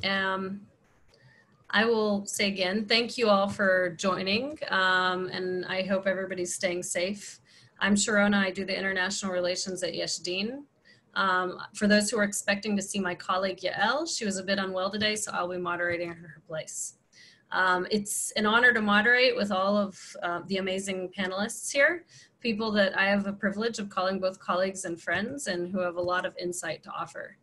I will say again, thank you all for joining, and I hope everybody's staying safe. I'm Sharona, I do the international relations at Yesh Din. For those who are expecting to see my colleague Yael, she was a bit unwell today, so I'll be moderating her place. It's an honor to moderate with all of the amazing panelists here, people that I have the privilege of calling both colleagues and friends and who have a lot of insight to offer.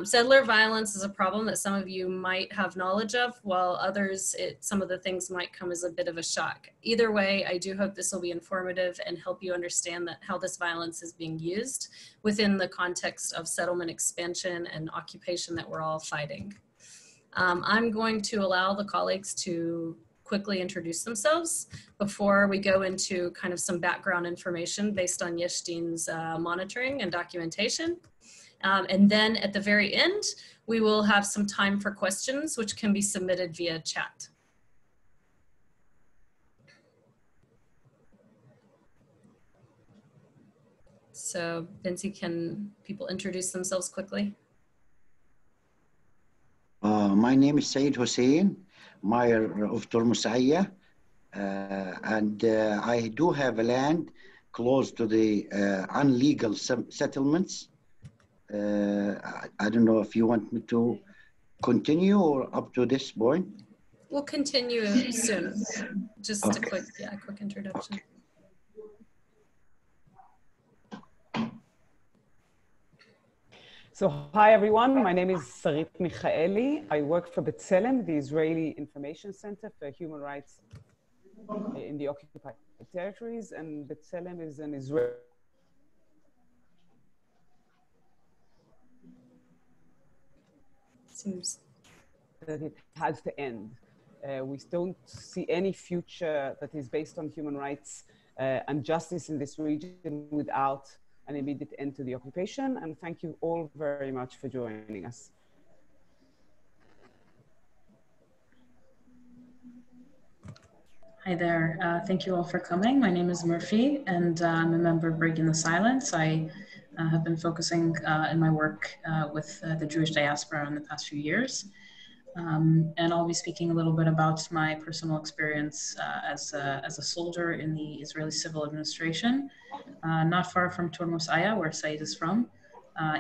Settler violence is a problem that some of you might have knowledge of, while others, some of the things might come as a bit of a shock. Either way, I do hope this will be informative and help you understand that how this violence is being used within the context of settlement expansion and occupation that we're all fighting. I'm going to allow the colleagues to quickly introduce themselves before we go into kind of some background information based on Yesh Din's monitoring and documentation. And then at the very end, we will have some time for questions, which can be submitted via chat. So, Vinci, can people introduce themselves quickly? My name is Said Hussein, Mayor of Turmusayya, and I do have a land close to the unlegal settlements. I don't know if you want me to continue or up to this point. We'll continue soon. Just a quick introduction. Okay. So hi everyone, my name is Sarit Michaeli. I work for B'Tselem, the Israeli Information Center for Human Rights in the occupied territories, and B'Tselem is an Israeli that it has to end. We don't see any future that is based on human rights and justice in this region without an immediate end to the occupation. And thank you all very much for joining us. Hi there. Thank you all for coming. My name is Merphie, and I'm a member of Breaking the Silence. I have been focusing in my work with the Jewish diaspora in the past few years. And I'll be speaking a little bit about my personal experience as a soldier in the Israeli civil administration, not far from Turmusayya, where Said is from,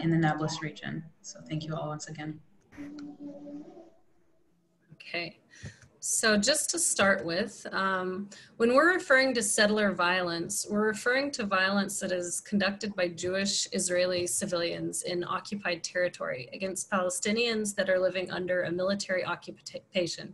in the Nablus region. So thank you all once again. Okay. So just to start with, when we're referring to settler violence, we're referring to violence that is conducted by Jewish Israeli civilians in occupied territory against Palestinians that are living under a military occupation,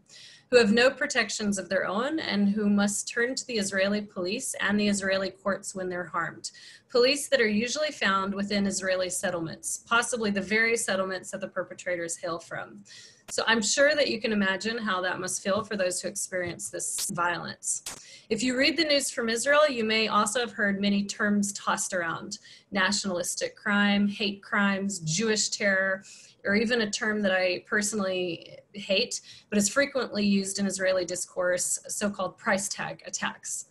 who have no protections of their own and who must turn to the Israeli police and the Israeli courts when they're harmed. Police that are usually found within Israeli settlements, possibly the very settlements that the perpetrators hail from. So I'm sure that you can imagine how that must feel for those who experience this violence. If you read the news from Israel, you may also have heard many terms tossed around: nationalistic crime, hate crimes, Jewish terror, or even a term that I personally hate, but is frequently used in Israeli discourse, so-called price tag attacks.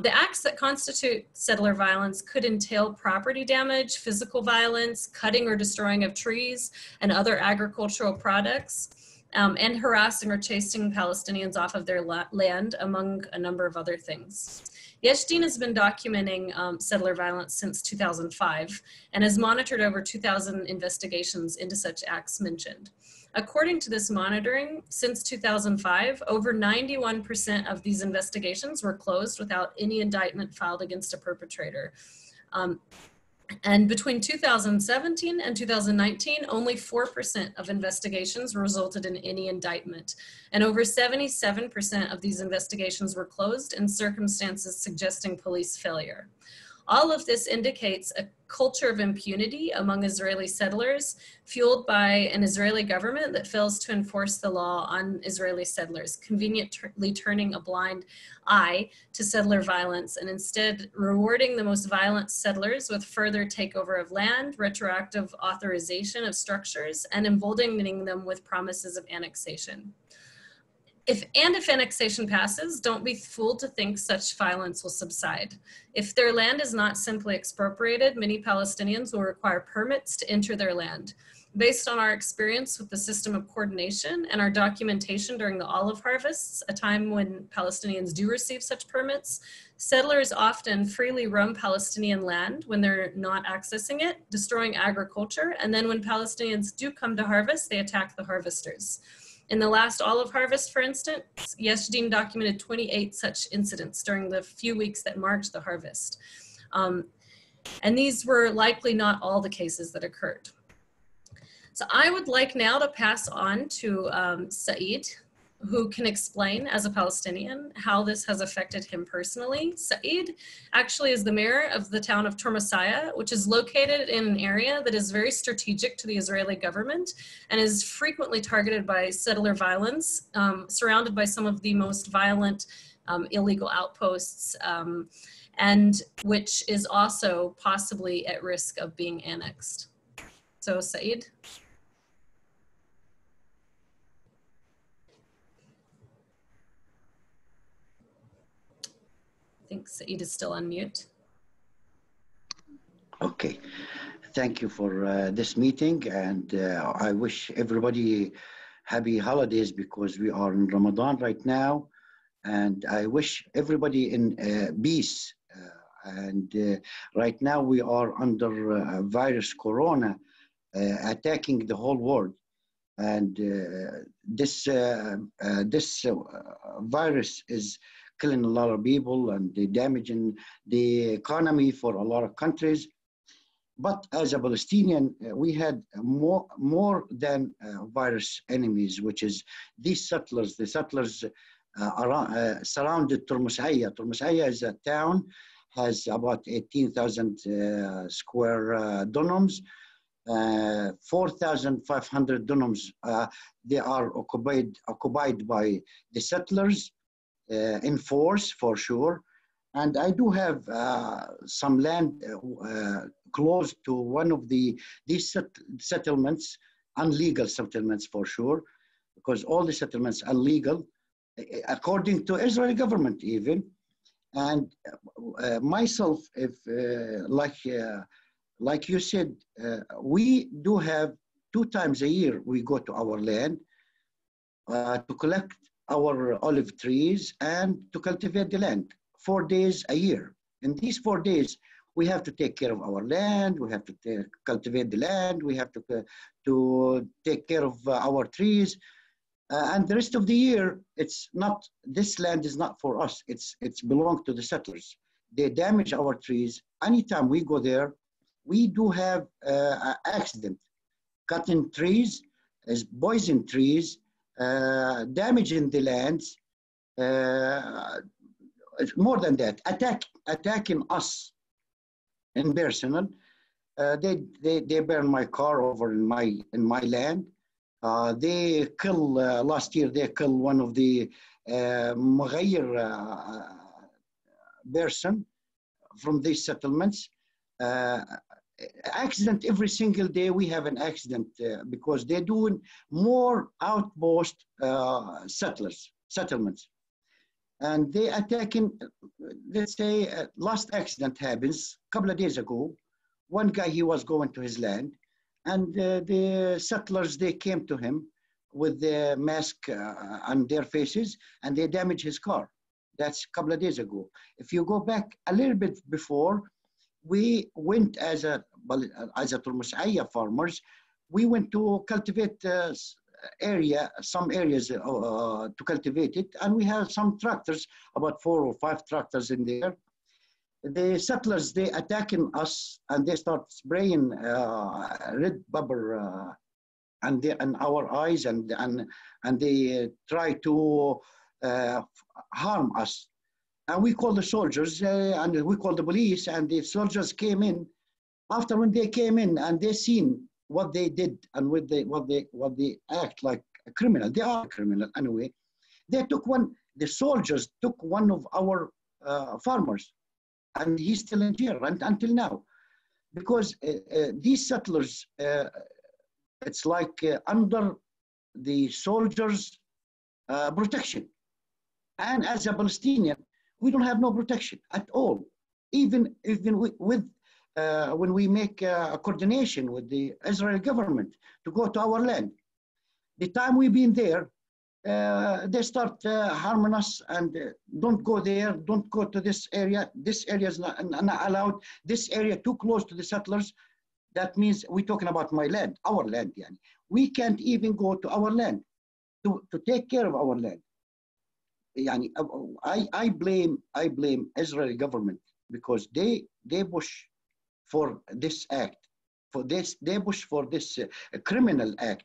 The acts that constitute settler violence could entail property damage, physical violence, cutting or destroying of trees and other agricultural products, and harassing or chasing Palestinians off of their land, among a number of other things. Yesh Din has been documenting settler violence since 2005 and has monitored over 2,000 investigations into such acts mentioned. According to this monitoring, since 2005, over 91% of these investigations were closed without any indictment filed against a perpetrator. And between 2017 and 2019, only 4% of investigations resulted in any indictment. And over 77% of these investigations were closed in circumstances suggesting police failure. All of this indicates a culture of impunity among Israeli settlers, fueled by an Israeli government that fails to enforce the law on Israeli settlers, conveniently turning a blind eye to settler violence and instead rewarding the most violent settlers with further takeover of land, retroactive authorization of structures, and emboldening them with promises of annexation. If annexation passes, don't be fooled to think such violence will subside. If their land is not simply expropriated, many Palestinians will require permits to enter their land. Based on our experience with the system of coordination and our documentation during the olive harvests, a time when Palestinians do receive such permits, settlers often freely roam Palestinian land when they're not accessing it, destroying agriculture, and then when Palestinians do come to harvest, they attack the harvesters. In the last olive harvest, for instance, Yesh Din documented 28 such incidents during the few weeks that marked the harvest. And these were likely not all the cases that occurred. So I would like now to pass on to Said, who can explain as a Palestinian how this has affected him personally. Said actually is the mayor of the town of Turmusayya, which is located in an area that is very strategic to the Israeli government and is frequently targeted by settler violence, surrounded by some of the most violent illegal outposts, and which is also possibly at risk of being annexed. So Said. I think Said is still on mute. Okay, thank you for this meeting, and I wish everybody happy holidays because we are in Ramadan right now, and I wish everybody in peace. Right now we are under virus Corona attacking the whole world, and this virus is killing a lot of people and damaging the economy for a lot of countries. But as a Palestinian, we had more than virus enemies, which is these settlers. The settlers surrounded Turmusayya. Turmusayya is a town, has about 18,000 square dunums. 4,500 dunums, they are occupied by the settlers in force, for sure. And I do have some land close to one of these settlements, unlegal settlements for sure, because all the settlements are illegal, according to Israeli government even. And myself, if like you said, we do have 2 times a year we go to our land to collect our olive trees and to cultivate the land 4 days a year. In these 4 days, we have to take care of our land, we have to cultivate the land, we have to take care of our trees. And the rest of the year, it's not, this land is not for us, it's belong to the settlers. They damage our trees. Anytime we go there, we do have accident, cutting trees, poison trees, damaging the lands, more than that, attacking us in personal. They burn my car over in my land. They kill, last year they killed one of the مغير person from these settlements. Accident every single day. We have an accident because they're doing more outpost settlements, and they attacking. Let's say last accident happens a couple of days ago. One guy, he was going to his land, and the settlers, they came to him with the mask on their faces, and they damaged his car. That's a couple of days ago. If you go back a little bit before, we went as a Turmusayya farmers, we went to cultivate some areas to cultivate it, and we have some tractors, about 4 or 5 tractors in there. The settlers, they attacking us, and they start spraying red pepper and our eyes, and they try to harm us. And we call the soldiers, and we call the police, and the soldiers came in. After when they came in and they seen what they did and what they act like a criminal, they are a criminal anyway. The soldiers took one of our farmers, and he's still in jail until now, because these settlers, it's like under the soldiers' protection. And as a Palestinian, we don't have no protection at all. Even with when we make a coordination with the Israeli government to go to our land. The time we've been there, they start harming us and don't go there, don't go to this area is not allowed, this area too close to the settlers. That means we're talking about my land, our land. Yani. We can't even go to our land to take care of our land. Yani, I blame Israeli government because they push for this act, they push for this criminal act.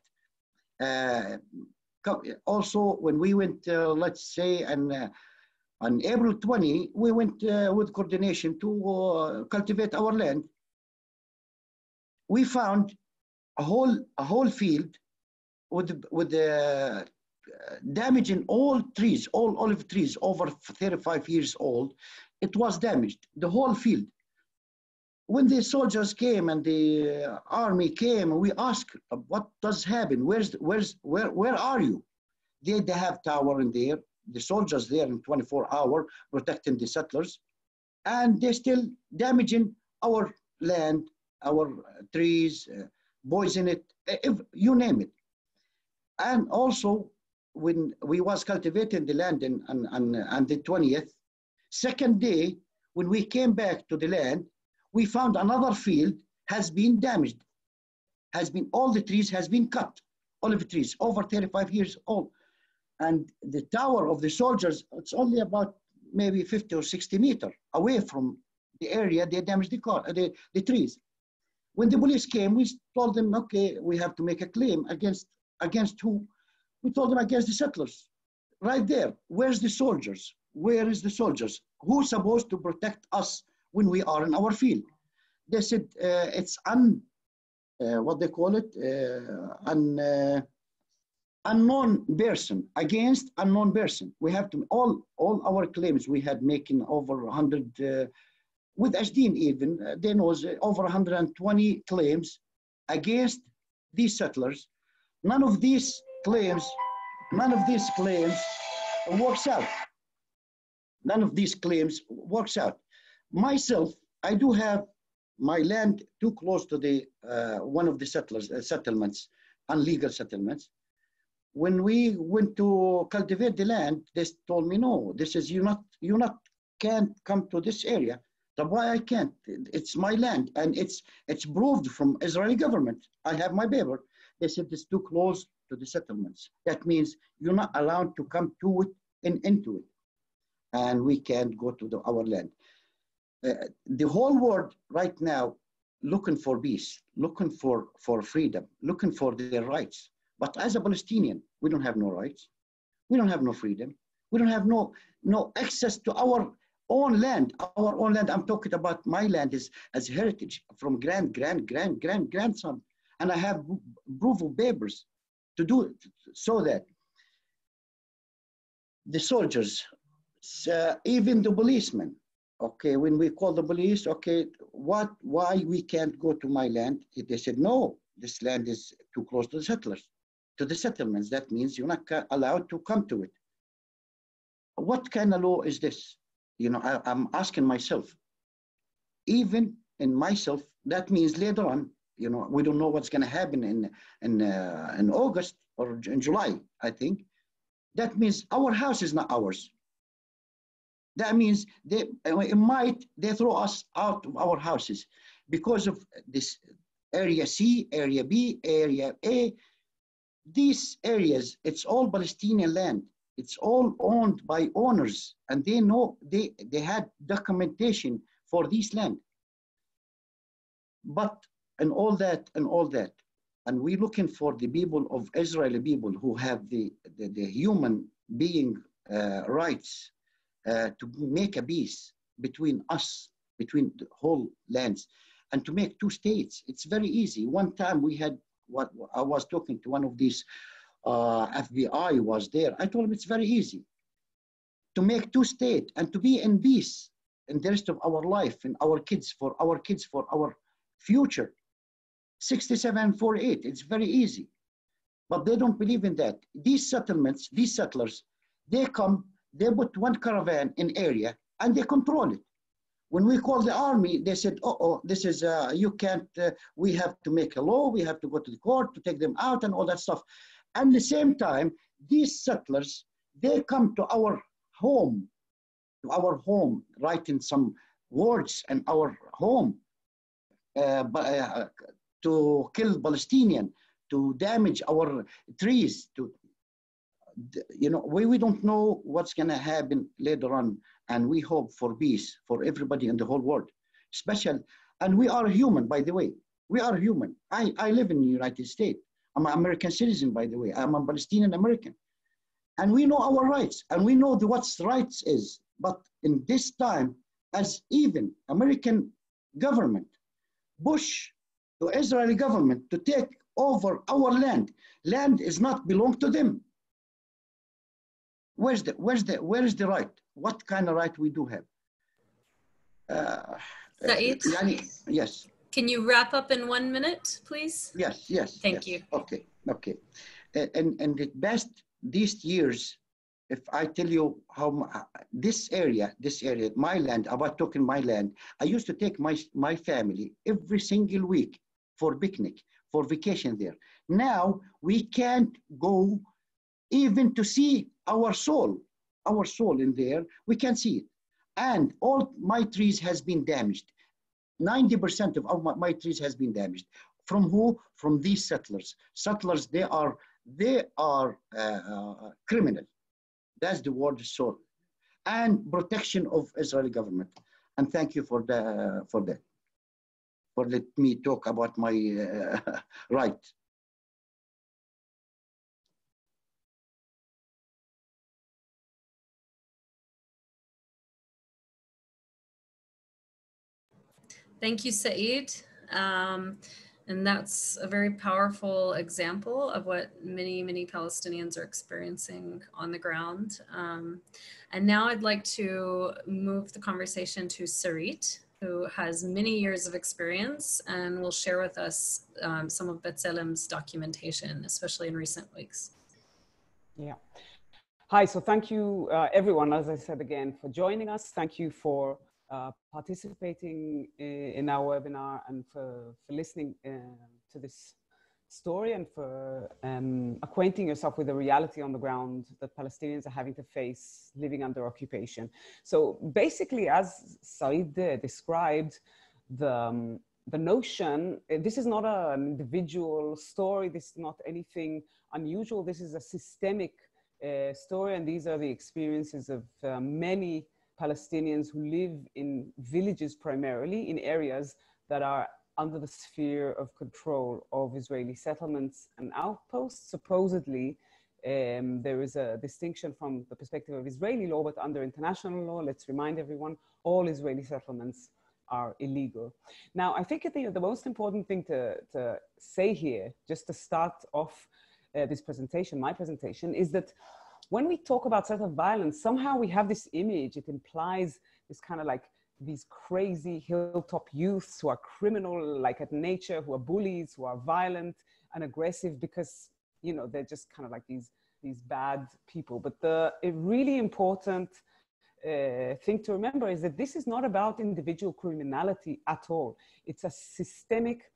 Also, when we went, let's say, on April 20, we went with coordination to cultivate our land. We found a whole field with damaging all trees, all olive trees over 35 years old. It was damaged, the whole field. When the soldiers came and the army came, we asked, what does happen? Where are you? They have tower in there, the soldiers there in 24 hours protecting the settlers, and they're still damaging our land, our trees, poison it, you name it. And also, when we was cultivating the land on the 20th, second day, when we came back to the land, we found another field has been damaged, all the trees has been cut, olive trees over 35 years old. And the tower of the soldiers, it's only about maybe 50 or 60 meters away from the area they damaged the trees. When the police came, we told them, okay, we have to make a claim against who? We told them against the settlers. Right there, where's the soldiers? Where is the soldiers? Who's supposed to protect us when we are in our field? They said it's what they call it, unknown person, against unknown person. We have to, all our claims we had making over 100, with Yesh Din even, there was over 120 claims against these settlers. None of these claims works out. None of these claims works out. Myself, I do have my land too close to the one of the settlements, unlegal settlements. When we went to cultivate the land, they told me, no, this is you can't come to this area. So why I can't? It's my land, and it's proved from Israeli government. I have my paper. They said it's too close to the settlements. That means you're not allowed to come to it and into it, and we can't go to our land. The whole world right now looking for peace, looking for freedom, looking for their rights. But as a Palestinian, we don't have no rights. We don't have no freedom. We don't have no access to our own land. Our own land, I'm talking about my land as heritage from grandson. And I have proof of papers to do it, so that the soldiers, even the policemen, okay, when we call the police, okay, why we can't go to my land? They said, no, this land is too close to the settlers, to the settlements. That means you're not allowed to come to it. What kind of law is this? You know, I'm asking myself, even in myself, that means later on, you know, we don't know what's going to happen in August or in July, I think. That means our house is not ours. That means they throw us out of our houses because of this area C, area B, area A. These areas, it's all Palestinian land. It's all owned by owners, and they know they had documentation for this land. But and all that, and we're looking for the people of Israeli people who have the human being rights to make a peace between us, between the whole lands, and to make two states. It's very easy. One time we had I was talking to one of these FBI was there. I told him it's very easy to make two states and to be in peace in the rest of our life and our kids, for our future. 67 and 48, it's very easy. But they don't believe in that. These settlements, these settlers, they come, they put one caravan in area and they control it. When we called the army, they said, oh, this is, you can't, we have to make a law, we have to go to the court to take them out and all that stuff. And at the same time, these settlers, they come to our home, writing some words in our home to kill Palestinian, to damage our trees, to, you know, we don't know what's going to happen later on, and we hope for peace for everybody in the whole world, and we are human, by the way. We are human. I live in the United States. I'm an American citizen, by the way. I'm a Palestinian American. And we know our rights, and we know what's rights is. But in this time, as even American government push the Israeli government to take over our land, land is not belong to them. Where is the right? What kind of right we do have? Said? Yes. Can you wrap up in 1 minute, please? Yes. Thank you. Okay. And the best these years, if I tell you how this area, my land, about talking my land, I used to take my family every single week for picnic, for vacation there. Now we can't go even to see our soul in there. We can't see it. And all my trees has been damaged. 90% of my trees has been damaged. From who? From these settlers. Settlers, they are criminal. That's the word, soul. And protection of Israeli government. And thank you for that. For let me talk about my right. Thank you, Said. And that's a very powerful example of what many, many Palestinians are experiencing on the ground. And now I'd like to move the conversation to Sarit, who has many years of experience and will share with us some of B'Tselem's documentation, especially in recent weeks. Yeah. Hi, so thank you everyone, as I said again, for joining us. Thank you for participating in our webinar and for listening to this story and for acquainting yourself with the reality on the ground that Palestinians are having to face living under occupation. So basically, as Said described, the notion, this is not an individual story, this is not anything unusual, this is a systemic story, and these are the experiences of many Palestinians who live in villages primarily, in areas that are under the sphere of control of Israeli settlements and outposts. Supposedly, there is a distinction from the perspective of Israeli law, but under international law, let's remind everyone, all Israeli settlements are illegal. Now, I think the most important thing to say here, just to start off this presentation, my presentation, is that when we talk about settler violence, somehow we have this image, it implies this kind of like these crazy hilltop youths who are criminal, like at nature, who are bullies, who are violent and aggressive because, you know, they're just kind of like these bad people. But the really important thing to remember is that this is not about individual criminality at all. It's a systemic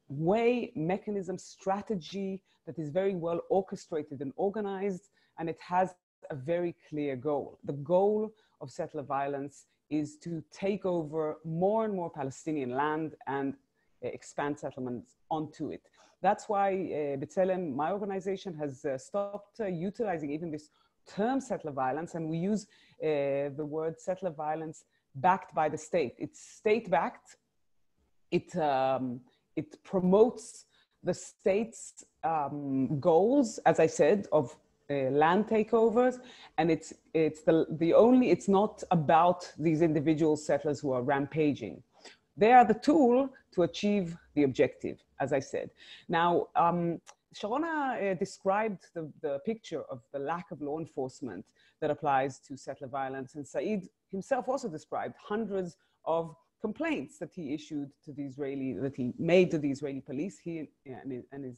way, mechanism, strategy that is very well orchestrated and organized, and it has a very clear goal. The goal of settler violence is to take over more and more Palestinian land and expand settlements onto it. That's why B'Tselem, my organization, has stopped utilizing even this term settler violence, and we use the word settler violence backed by the state. It's state-backed. It promotes the state's goals, as I said, of land takeovers, and it's not about these individual settlers who are rampaging. They are the tool to achieve the objective, as I said. Now, Sharona described the picture of the lack of law enforcement that applies to settler violence, and Said himself also described hundreds of complaints that he issued to that he made to the Israeli police, he and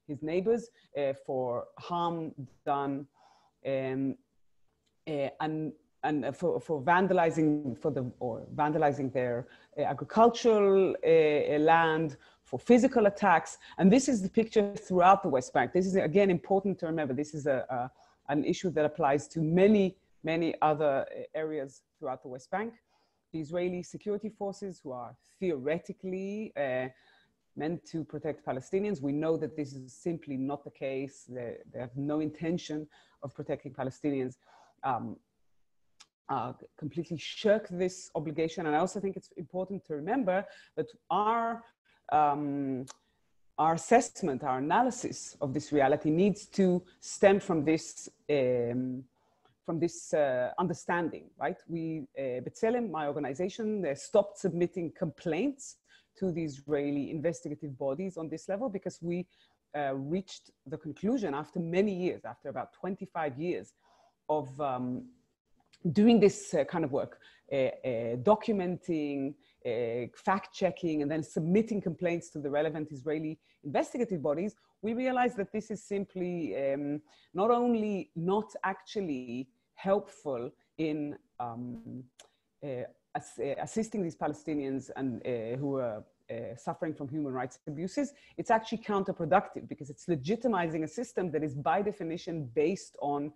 his neighbors, for harm done for vandalizing their agricultural land, for physical attacks. And this is the picture throughout the West Bank. This is, again, important to remember. This is an issue that applies to many other areas throughout the West Bank. The Israeli security forces, who are theoretically meant to protect Palestinians, we know that this is simply not the case. They have no intention of protecting Palestinians. Completely shirk this obligation. And I also think it's important to remember that our assessment, our analysis of this reality needs to stem from this understanding, right? B'Tselem, my organization, stopped submitting complaints to the Israeli investigative bodies on this level because we reached the conclusion after many years, after about 25 years of doing this kind of work, documenting, fact-checking, and then submitting complaints to the relevant Israeli investigative bodies, we realized that this is simply not only not actually helpful in assisting these Palestinians and who are suffering from human rights abuses, it's actually counterproductive because it's legitimizing a system that is by definition based on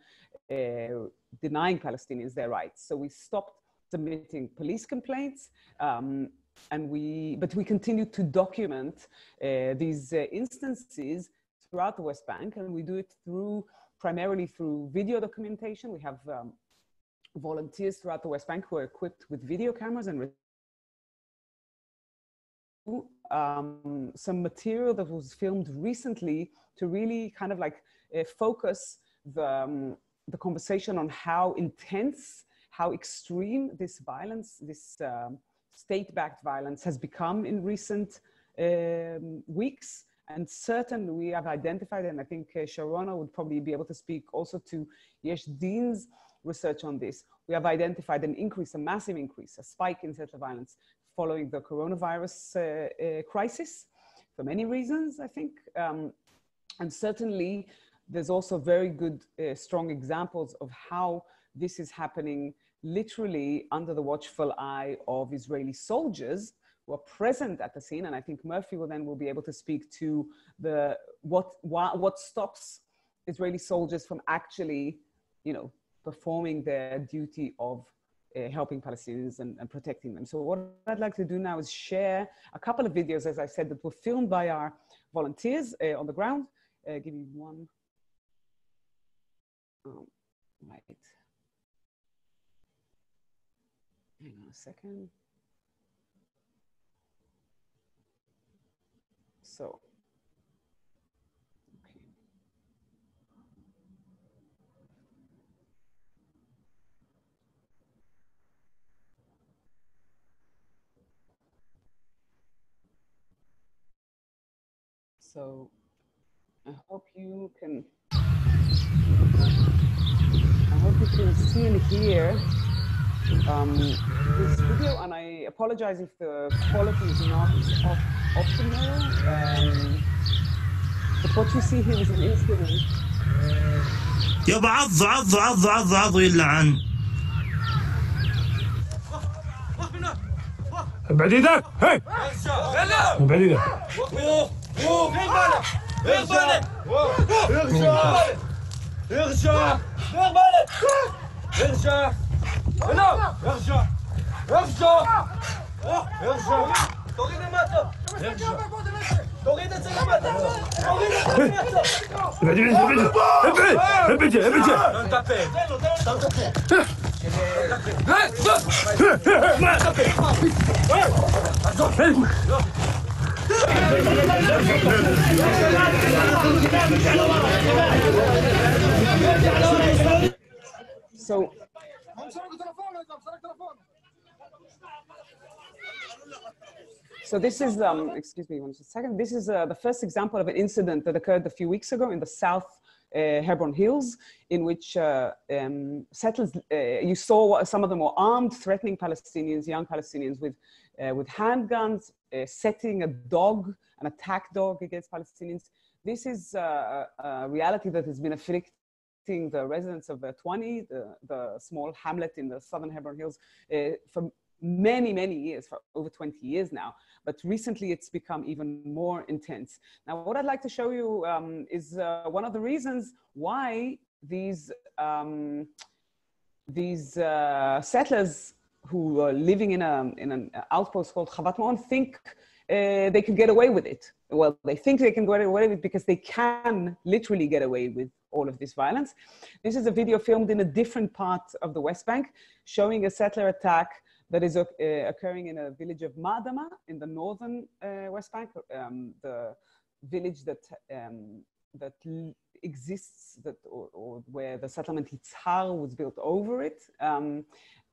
denying Palestinians their rights. So we stopped submitting police complaints, but we continue to document these instances throughout the West Bank, and we do it primarily through video documentation. We have volunteers throughout the West Bank who are equipped with video cameras and some material that was filmed recently to really kind of like focus the conversation on how intense, how extreme this violence, this state-backed violence has become in recent weeks. And certainly we have identified, and I think Sharona would probably be able to speak also to Yesh Din's research on this. We have identified an increase, a massive increase, a spike in settler violence following the coronavirus crisis for many reasons, I think. And certainly there's also very good, strong examples of how this is happening literally under the watchful eye of Israeli soldiers who are present at the scene. And I think Merphie will be able to speak to what stops Israeli soldiers from actually, performing their duty of helping Palestinians and protecting them. So what I'd like to do now is share a couple of videos, as I said, that were filmed by our volunteers on the ground. Give me one. Right. Hang on a second. So, okay. So, I hope you can see and hear this video, and I apologize if the quality is not optimal, but what you see here is an incident. يابا عض عض عض عض عض ويلعن. ابعد ايدك، هي ابعد ايدك. ارجع ارجع هنا ارجع ارجع ارجع تريد ماذا؟ ارجع تريد سلامتك تريد ابعد So this is, excuse me one second. This is the first example of an incident that occurred a few weeks ago in the South Hebron Hills, in which settlers, you saw some of them were armed, threatening Palestinians, young Palestinians with handguns, setting a dog, an attack dog against Palestinians. This is a reality that has been afflicting visiting the residents of Twani, the small hamlet in the southern Hebron Hills, for many, many years, for over 20 years now. But recently it's become even more intense. Now, what I'd like to show you is one of the reasons why these settlers who are living in an outpost called Chavat Ma'on think they can get away with it. Well, they think they can get away with it because they can literally get away with all of this violence. This is a video filmed in a different part of the West Bank, showing a settler attack that is occurring in a village of Ma'adama in the northern West Bank, the village that exists, or where the settlement Yitzhar was built over it.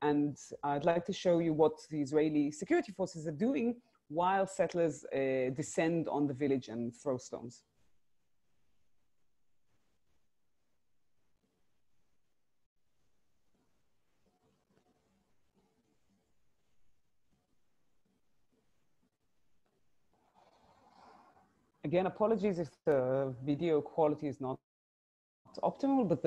And I'd like to show you what the Israeli security forces are doing while settlers descend on the village and throw stones. Again, apologies if the video quality is not optimal, but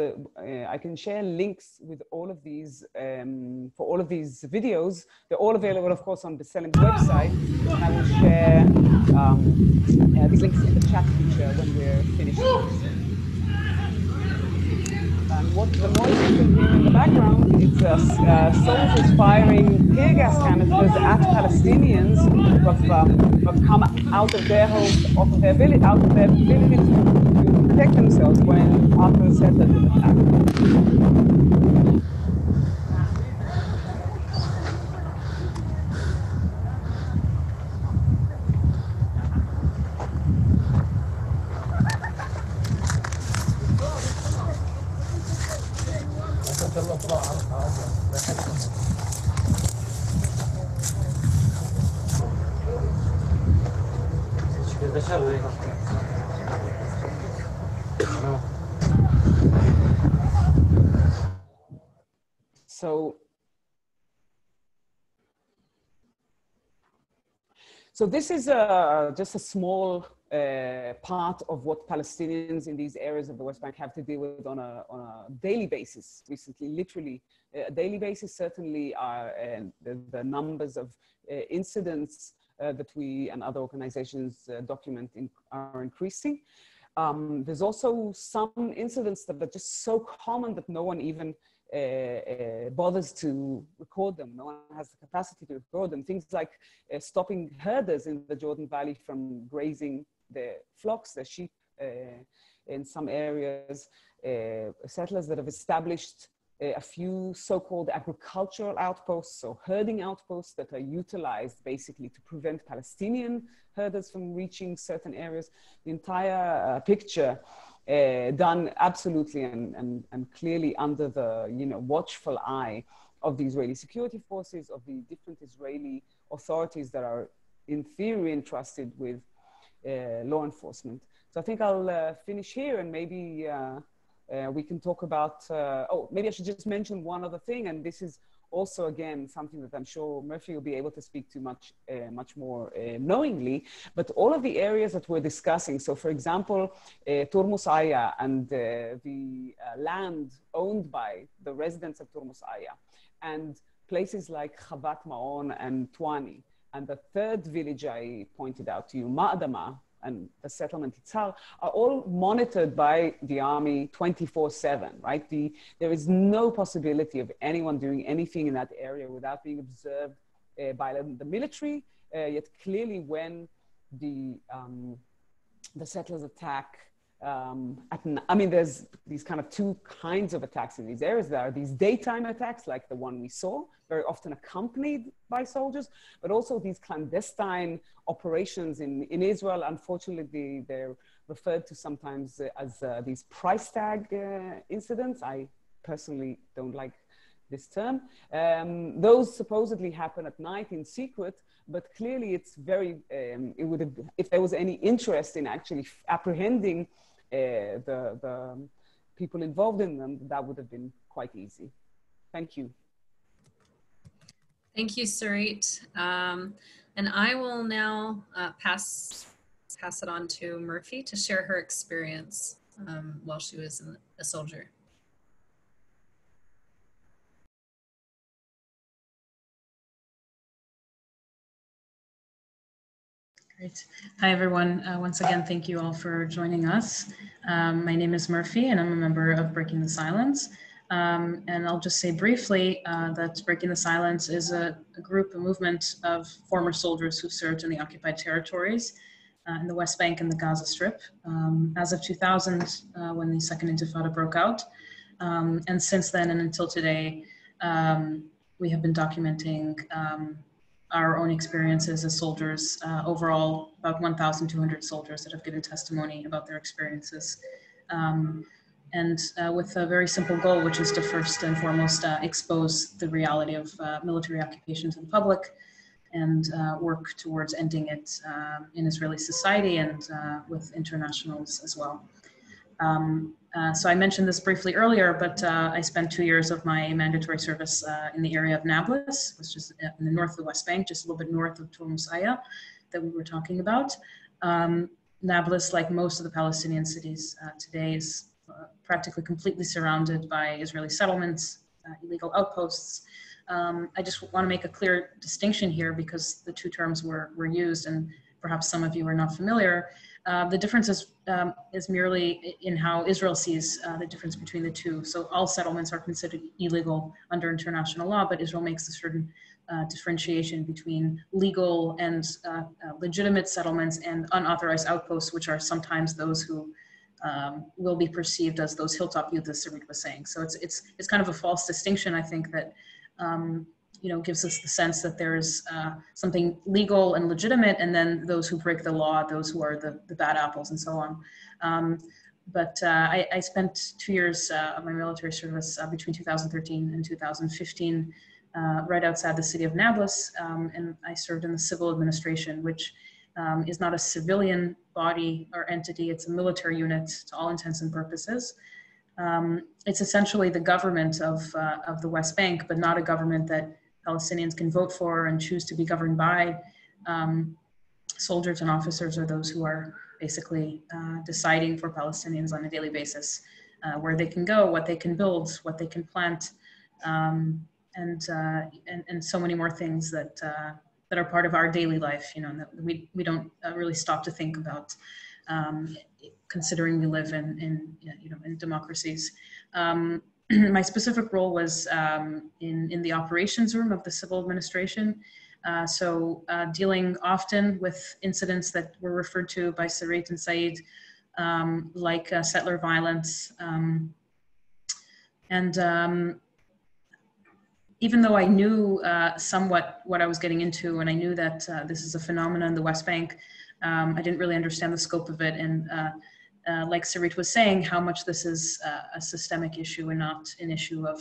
I can share links with all of these, for all of these videos. They're all available, of course, on B'Tselem's website. And I will share these links in the chat feature when we're finished. And what the noise you can hear in the background, it's soldiers firing tear gas canisters at Palestinians who have come out of their homes, out of their village to protect themselves after the settlers have attacked. So this is just a small part of what Palestinians in these areas of the West Bank have to deal with on a daily basis recently, literally a daily basis. Certainly the numbers of incidents that we and other organizations document are increasing. There's also some incidents that are just so common that no one even bothers to record them. No one has the capacity to record them. Things like stopping herders in the Jordan Valley from grazing their flocks, their sheep in some areas, settlers that have established a few so-called agricultural outposts, so herding outposts that are utilized basically to prevent Palestinian herders from reaching certain areas. The entire picture done absolutely and clearly under the watchful eye of the Israeli security forces, of the different Israeli authorities that are in theory entrusted with law enforcement. So I think I'll finish here, and maybe we can talk about, maybe I should just mention one other thing, and this is also, again, something that I'm sure Merphie will be able to speak to much more knowingly, but all of the areas that we're discussing, so for example, Turmusayya and the land owned by the residents of Turmusayya, and places like Chavat Ma'on and Twani, and the third village I pointed out to you, Ma'adama, and the settlement Yitzhar, are all monitored by the army 24/7, right? There is no possibility of anyone doing anything in that area without being observed by the military. Yet clearly when the settlers attack, there's these kind of two kinds of attacks in these areas. There are these daytime attacks like the one we saw, very often accompanied by soldiers, but also these clandestine operations in Israel. Unfortunately, they're referred to sometimes as these price tag incidents. I personally don't like this term. Those supposedly happen at night in secret, but clearly it's very, if there was any interest in actually apprehending the people involved in them, that would have been quite easy. Thank you. Thank you, Sarit. And I will now pass it on to Merphie to share her experience while she was a soldier. Great. Hi, everyone. Once again, thank you all for joining us. My name is Merphie, and I'm a member of Breaking the Silence. And I'll just say briefly that Breaking the Silence is a group, a movement of former soldiers who served in the occupied territories in the West Bank and the Gaza Strip as of 2000, when the Second Intifada broke out. And since then and until today, we have been documenting our own experiences as soldiers. Overall, about 1,200 soldiers that have given testimony about their experiences. And with a very simple goal, which is to first and foremost expose the reality of military occupation to the public and work towards ending it in Israeli society and with internationals as well. So I mentioned this briefly earlier, but I spent 2 years of my mandatory service in the area of Nablus, which is in the north of the West Bank, just a little bit north of Turmusayya that we were talking about. Nablus, like most of the Palestinian cities today, is practically completely surrounded by Israeli settlements, illegal outposts. I just want to make a clear distinction here because the two terms were used and perhaps some of you are not familiar. The difference is merely in how Israel sees the difference between the two. So all settlements are considered illegal under international law, but Israel makes a certain differentiation between legal and legitimate settlements and unauthorized outposts, which are sometimes those who will be perceived as those hilltop youth, as Sarit was saying. So it's kind of a false distinction, I think, that gives us the sense that there's something legal and legitimate, and then those who break the law, those who are the bad apples, and so on. But I spent 2 years of my military service between 2013 and 2015, right outside the city of Nablus, and I served in the civil administration, which is not a civilian body or entity. It's a military unit to all intents and purposes. It's essentially the government of the West Bank, but not a government that Palestinians can vote for and choose to be governed by. Soldiers and officers are those who are basically deciding for Palestinians on a daily basis where they can go, what they can build, what they can plant, and so many more things that are part of our daily life. That we don't really stop to think about, considering we live in democracies. My specific role was in the operations room of the civil administration. So dealing often with incidents that were referred to by Sarit and Said, like settler violence. Even though I knew somewhat what I was getting into, and I knew that this is a phenomenon in the West Bank, I didn't really understand the scope of it. And like Sarit was saying, how much this is a systemic issue and not an issue of,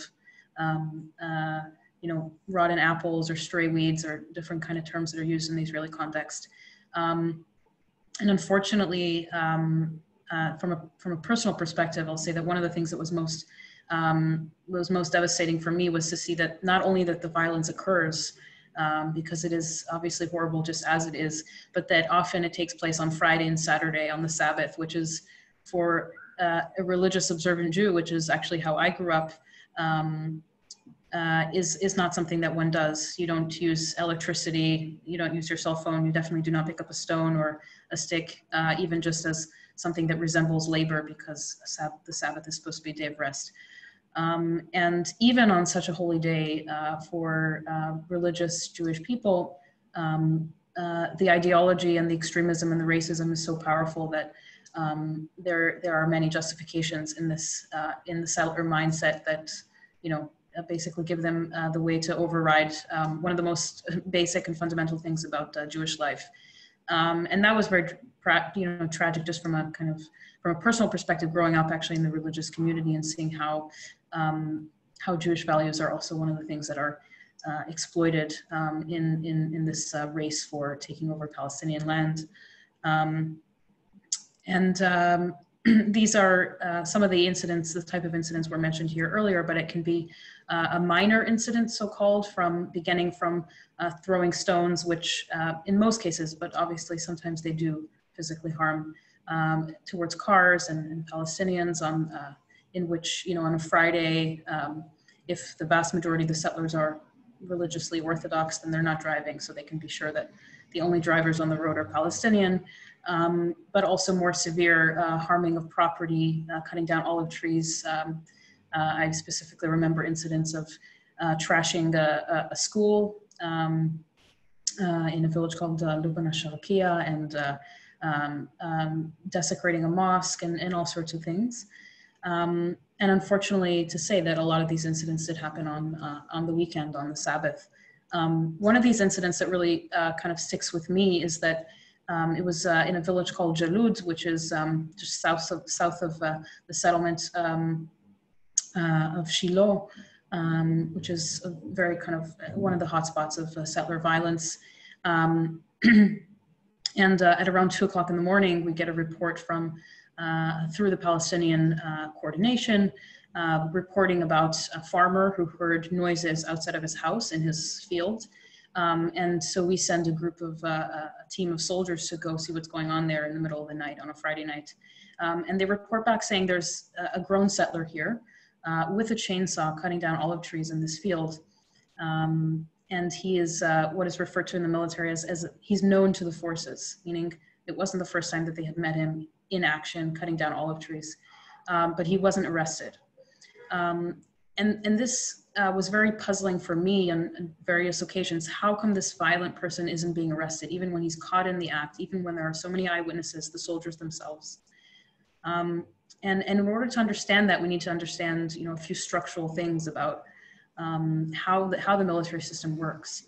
rotten apples or stray weeds or different kind of terms that are used in the Israeli context. And unfortunately, from a personal perspective, I'll say that one of the things that was most devastating for me was to see that not only that the violence occurs, because it is obviously horrible just as it is, but that often it takes place on Friday and Saturday on the Sabbath, which is for a religious observant Jew, which is actually how I grew up, is not something that one does. You don't use electricity, you don't use your cell phone, you definitely do not pick up a stone or a stick, even just as something that resembles labor, because the Sabbath is supposed to be a day of rest. And even on such a holy day for religious Jewish people, the ideology and the extremism and the racism is so powerful that there are many justifications in the settler mindset that basically give them the way to override one of the most basic and fundamental things about Jewish life. And that was very tragic, just from a personal perspective, growing up actually in the religious community and seeing how Jewish values are also one of the things that are exploited in this race for taking over Palestinian land. These are some of the incidents, the type of incidents were mentioned here earlier, but it can be a minor incident, so-called, beginning from throwing stones, which in most cases, but obviously sometimes they do physically harm, towards cars and Palestinians in which, on a Friday, if the vast majority of the settlers are religiously Orthodox, then they're not driving, so they can be sure that the only drivers on the road are Palestinian, but also more severe harming of property, cutting down olive trees. I specifically remember incidents of trashing a school in a village called Lubna Sharakia, and desecrating a mosque, and all sorts of things. And unfortunately, to say that a lot of these incidents did happen on the weekend, on the Sabbath. One of these incidents that really kind of sticks with me is that it was in a village called Jalud, which is just south of the settlement of Shiloh, which is a very kind of one of the hotspots of settler violence. And at around 2 o'clock in the morning, we get a report from through the Palestinian coordination, reporting about a farmer who heard noises outside of his house in his field. And so we send a group of a team of soldiers to go see what's going on there in the middle of the night on a Friday night. And they report back saying there's a grown settler here with a chainsaw cutting down olive trees in this field. And he is what is referred to in the military as he's known to the forces, meaning it wasn't the first time that they had met him in action cutting down olive trees, but he wasn't arrested. And this was very puzzling for me on various occasions. How come this violent person isn't being arrested, even when he's caught in the act, even when there are so many eyewitnesses, the soldiers themselves? And in order to understand that, we need to understand, a few structural things about how the military system works.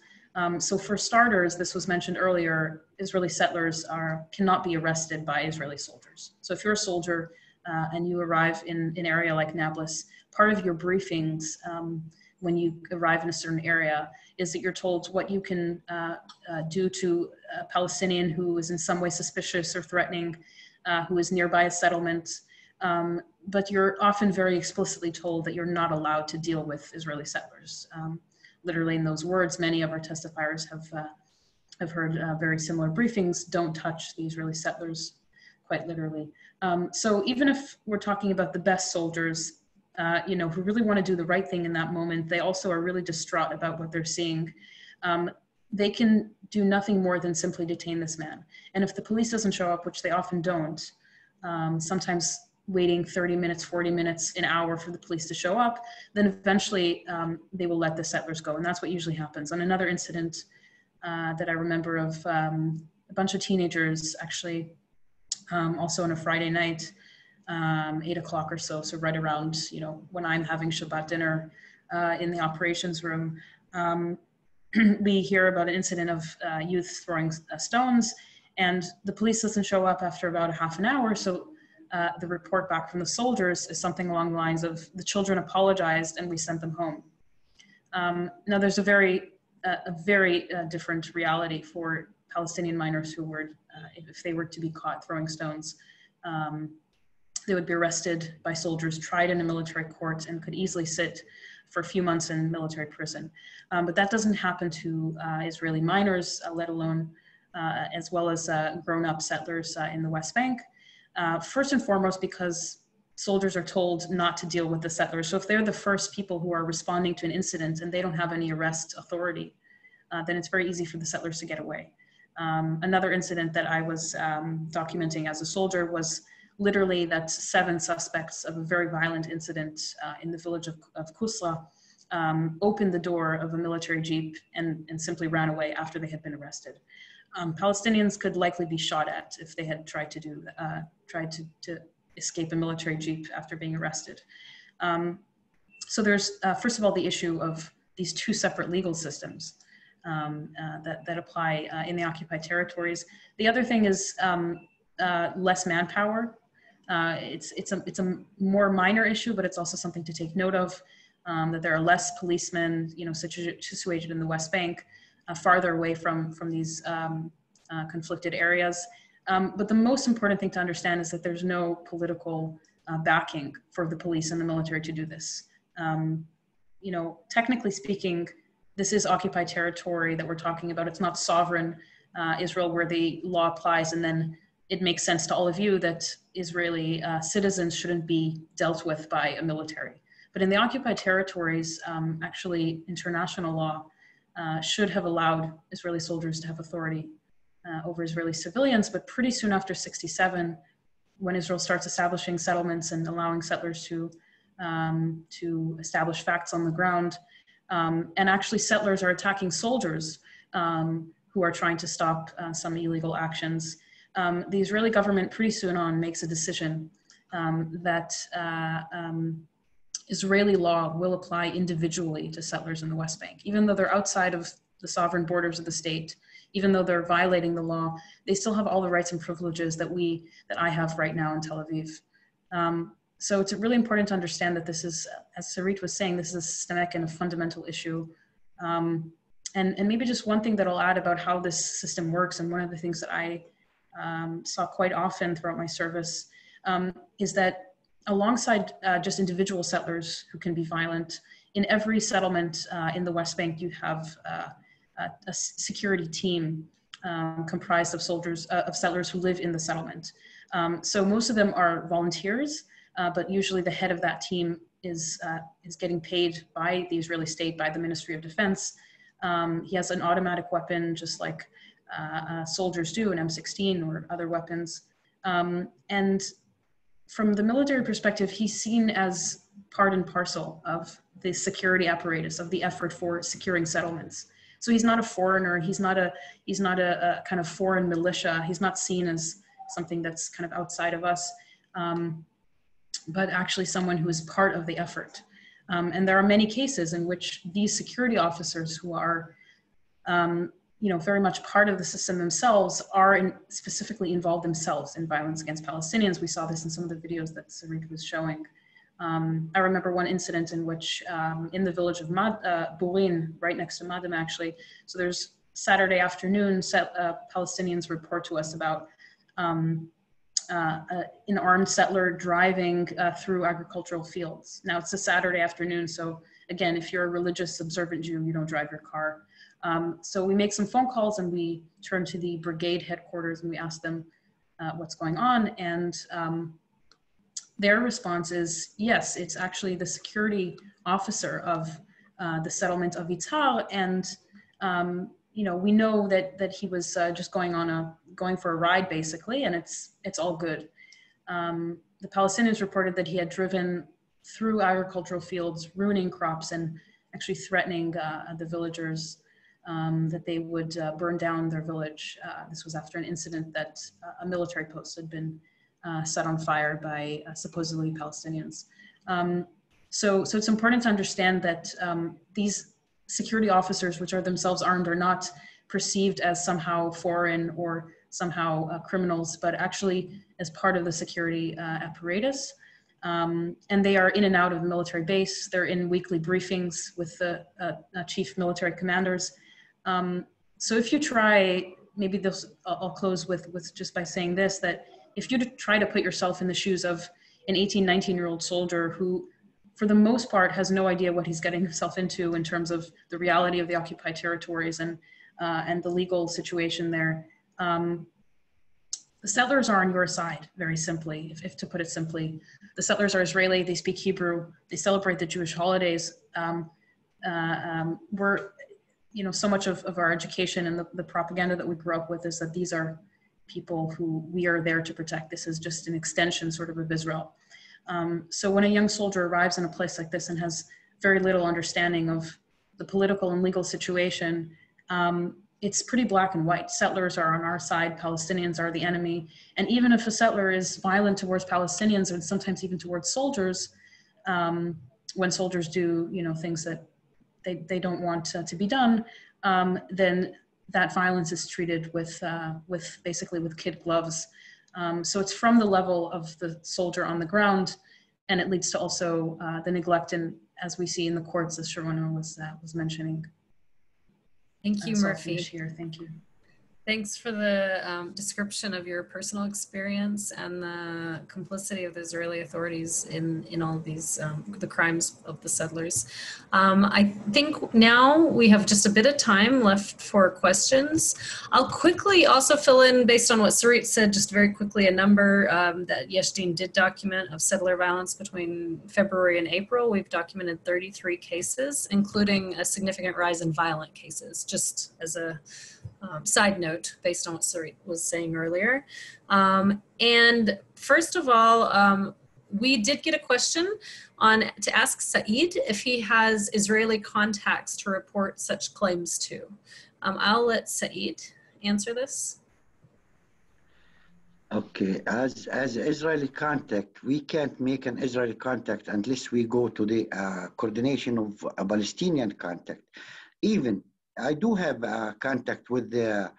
So for starters, this was mentioned earlier, Israeli settlers cannot be arrested by Israeli soldiers. So if you're a soldier and you arrive in an area like Nablus, part of your briefings when you arrive in a certain area is that you're told what you can do to a Palestinian who is in some way suspicious or threatening, who is nearby a settlement. But you're often very explicitly told that you're not allowed to deal with Israeli settlers. Literally in those words, many of our testifiers have heard very similar briefings, don't touch the Israeli settlers, quite literally. So even if we're talking about the best soldiers, who really want to do the right thing in that moment, they also are really distraught about what they're seeing. They can do nothing more than simply detain this man. And if the police doesn't show up, which they often don't, sometimes waiting 30 minutes, 40 minutes, an hour for the police to show up, then eventually they will let the settlers go. And that's what usually happens. On another incident that I remember of a bunch of teenagers actually also on a Friday night, 8 o'clock or so, so right around, when I'm having Shabbat dinner in the operations room, we hear about an incident of youth throwing stones, and the police doesn't show up after about a half an hour. So the report back from the soldiers is something along the lines of the children apologized and we sent them home. Now there's a very different reality for Palestinian minors who were, if they were to be caught throwing stones, they would be arrested by soldiers, tried in a military court, and could easily sit for a few months in military prison. But that doesn't happen to Israeli minors, let alone as well as grown-up settlers in the West Bank. First and foremost, because soldiers are told not to deal with the settlers. So if they're the first people who are responding to an incident and they don't have any arrest authority, then it's very easy for the settlers to get away. Another incident that I was documenting as a soldier was literally that 7 suspects of a very violent incident in the village of Kusla opened the door of a military jeep and simply ran away after they had been arrested. Palestinians could likely be shot at if they had tried to escape a military jeep after being arrested. So there's, first of all, the issue of these 2 separate legal systems that apply in the occupied territories. The other thing is less manpower. It's a more minor issue, but it's also something to take note of, that there are less policemen, situated in the West Bank, farther away from these conflicted areas. But the most important thing to understand is that there's no political backing for the police and the military to do this. Technically speaking, this is occupied territory that we're talking about. It's not sovereign Israel where the law applies and then it makes sense to all of you that Israeli citizens shouldn't be dealt with by a military. But in the occupied territories, actually international law should have allowed Israeli soldiers to have authority over Israeli civilians, but pretty soon after 67, when Israel starts establishing settlements and allowing settlers to establish facts on the ground, and actually settlers are attacking soldiers who are trying to stop some illegal actions. The Israeli government pretty soon on makes a decision that Israeli law will apply individually to settlers in the West Bank. Even though they're outside of the sovereign borders of the state, even though they're violating the law, they still have all the rights and privileges that I have right now in Tel Aviv. So it's really important to understand that this is, as Sarit was saying, this is a systemic and a fundamental issue. And maybe just one thing that I'll add about how this system works, and one of the things that I saw quite often throughout my service, is that alongside just individual settlers who can be violent, in every settlement in the West Bank, you have a security team comprised of soldiers, of settlers who live in the settlement. So most of them are volunteers, but usually the head of that team is getting paid by the Israeli state, by the Ministry of Defense. He has an automatic weapon, just like soldiers do, an M16 or other weapons. And from the military perspective, he's seen as part and parcel of the security apparatus, of the effort for securing settlements. So he's not a foreigner. He's not a kind of foreign militia. He's not seen as something that's kind of outside of us, but actually someone who is part of the effort. And there are many cases in which these security officers who are, very much part of the system themselves are specifically involved themselves in violence against Palestinians. We saw this in some of the videos that Sarit was showing. I remember one incident in which, in the village of Burin, right next to Madam actually, so there's Saturday afternoon, Palestinians report to us about an armed settler driving through agricultural fields. Now it's a Saturday afternoon, so again, if you're a religious observant Jew, you don't drive your car. So we make some phone calls and we turn to the brigade headquarters and we ask them what's going on. And their response is, yes, it's actually the security officer of the settlement of Yitzhar. And, we know that he was just going for a ride basically, and it's all good. The Palestinians reported that he had driven through agricultural fields, ruining crops and actually threatening the villagers that they would burn down their village. This was after an incident that a military post had been set on fire by supposedly Palestinians. So it's important to understand that these security officers, which are themselves armed, are not perceived as somehow foreign or somehow criminals, but actually as part of the security apparatus. And they are in and out of the military base. They're in weekly briefings with the chief military commanders. So if you try, maybe this, I'll close with just by saying this, that if you try to put yourself in the shoes of an 18, 19-year-old soldier who, for the most part, has no idea what he's getting himself into in terms of the reality of the occupied territories and the legal situation there, the settlers are on your side, very simply, if to put it simply. The settlers are Israeli, they speak Hebrew, they celebrate the Jewish holidays. So much of our education and the propaganda that we grew up with is that these are people who we are there to protect. This is just an extension sort of Israel. So when a young soldier arrives in a place like this and has very little understanding of the political and legal situation, it's pretty black and white. Settlers are on our side, Palestinians are the enemy. And even if a settler is violent towards Palestinians and sometimes even towards soldiers, when soldiers do things that they don't want to be done, then that violence is treated with basically with kid gloves. So it's from the level of the soldier on the ground, and it leads to also the neglect, and as we see in the courts, as Sharona was mentioning. Thank you, So Merphie. here. Thank you. Thanks for the description of your personal experience and the complicity of the Israeli authorities in all of these, the crimes of the settlers. I think now we have just a bit of time left for questions. I'll quickly also fill in, based on what Sarit said, just very quickly, a number that Yesh Din did document of settler violence between February and April. We've documented 33 cases, including a significant rise in violent cases, just as a side note based on what Sarit was saying earlier. And first of all, we did get a question to ask Said if he has Israeli contacts to report such claims to. I'll let Said answer this. Okay, as Israeli contact, we can't make an Israeli contact unless we go to the coordination of a Palestinian contact. Even I do have contact with the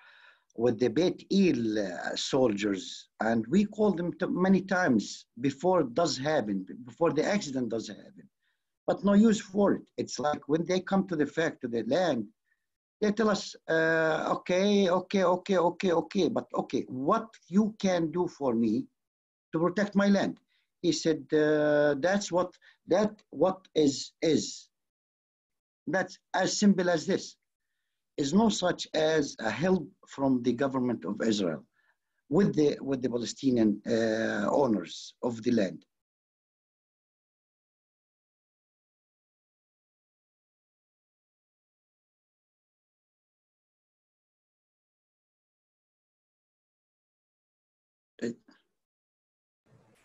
Beit El soldiers, and we call them many times before it does happen, before the accident does happen, but no use for it. It's like when they come to the land, they tell us, okay, but okay, what you can do for me to protect my land? He said, that's what is. That's as simple as this. Is no such as a help from the government of Israel with the Palestinian owners of the land.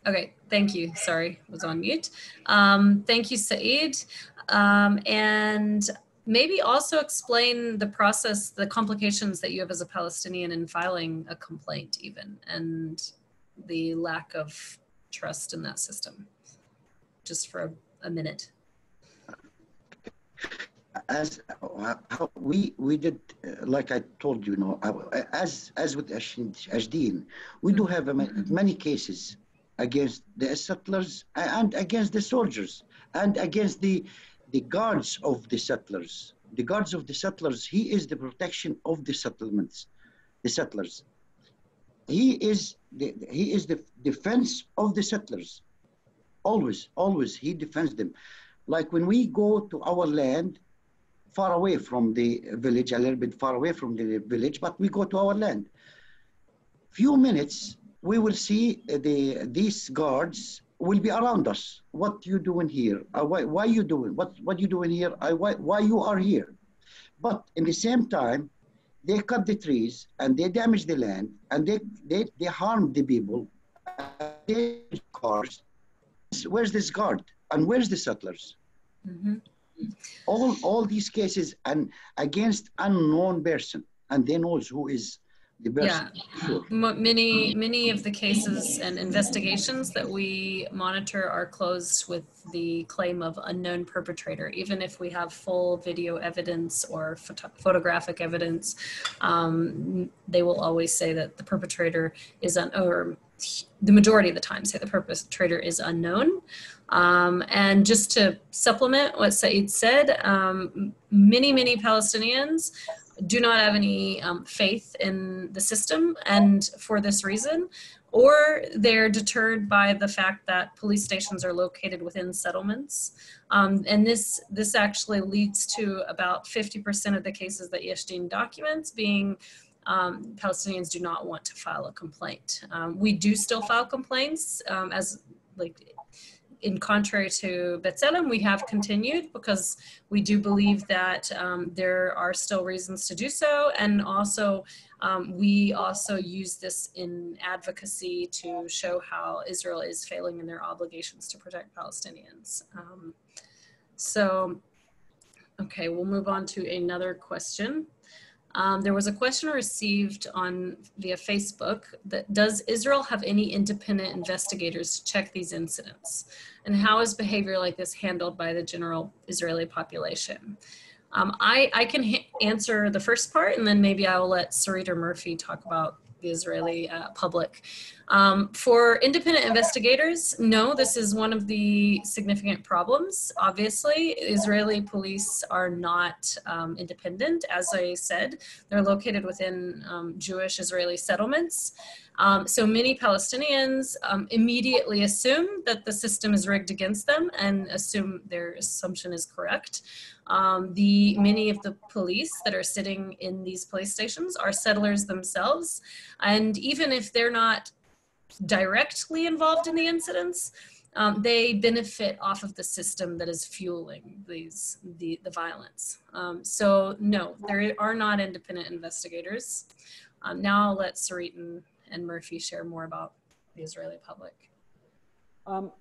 Okay, thank you. Sorry, was on mute. Thank you, Said. And maybe also explain the process, the complications that you have as a Palestinian in filing a complaint even, and the lack of trust in that system, just for a minute. As how we did, like I told you, as with Yesh Din, we do have many cases against the settlers and against the soldiers and against the guards of the settlers. The guards of the settlers, he is the protection of the settlements, the settlers. He is the defense of the settlers. Always he defends them. Like when we go to our land, far away from the village, a little bit far away from the village, but we go to our land. Few minutes, we will see these guards will be around us. What you doing here? Why you doing? What you doing here? Why you are here? But in the same time, they cut the trees and they damage the land and they harm the people. They cars. Where's this guard? And where's the settlers? Mm-hmm. All these cases and against unknown person, and they knows who is the person. Yeah, sure. Many of the cases and investigations that we monitor are closed with the claim of unknown perpetrator. Even if we have full video evidence or photographic evidence, they will always say that the perpetrator is or the majority of the time say the perpetrator is unknown. And just to supplement what Said said, many Palestinians do not have any faith in the system, and for this reason, or they're deterred by the fact that police stations are located within settlements. And this actually leads to about 50% of the cases that Yesh Din documents being Palestinians do not want to file a complaint. We do still file complaints in contrary to B'Tselem, we have continued because we do believe that there are still reasons to do so. And also, we also use this in advocacy to show how Israel is failing in their obligations to protect Palestinians. Okay, we'll move on to another question. There was a question received via Facebook that does Israel have any independent investigators to check these incidents? And how is behavior like this handled by the general Israeli population? I can answer the first part, and then maybe I will let Sarit or Merphie talk about the Israeli public. For independent investigators, no, this is one of the significant problems. Obviously, Israeli police are not independent. As I said, they're located within Jewish Israeli settlements. So many Palestinians immediately assume that the system is rigged against them and assume their assumption is correct. Many of the police that are sitting in these police stations are settlers themselves. And even if they're not directly involved in the incidents, they benefit off of the system that is fueling the violence. So no, there are not independent investigators. Now I'll let Sarit and Merphie share more about the Israeli public.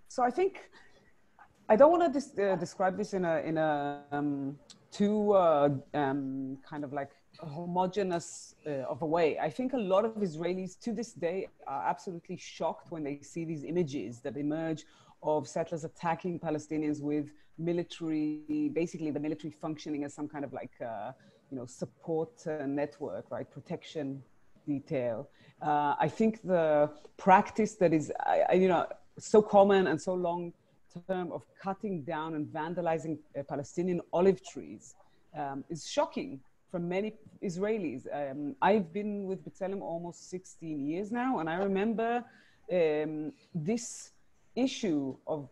So I think I don't want to describe this in a too kind of like a homogeneous of a way. I think a lot of Israelis to this day are absolutely shocked when they see these images that emerge of settlers attacking Palestinians with military, basically the military functioning as some kind of like, support network, right? Protection detail. I think the practice that is, so common and so long term of cutting down and vandalizing Palestinian olive trees is shocking for many Israelis. I've been with B'Tselem almost 16 years now, and I remember this issue of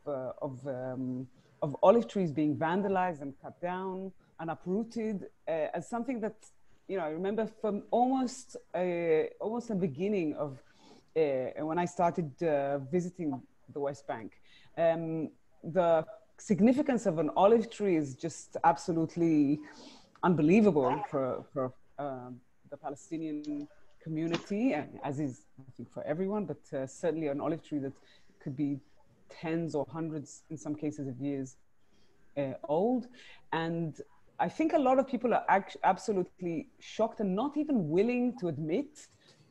olive trees being vandalized and cut down and uprooted as something that, I remember from almost the beginning of when I started visiting the West Bank. The significance of an olive tree is just absolutely unbelievable for the Palestinian community, and as is, I think, for everyone, but certainly an olive tree that could be tens or hundreds, in some cases, of years old. And I think a lot of people are absolutely shocked and not even willing to admit,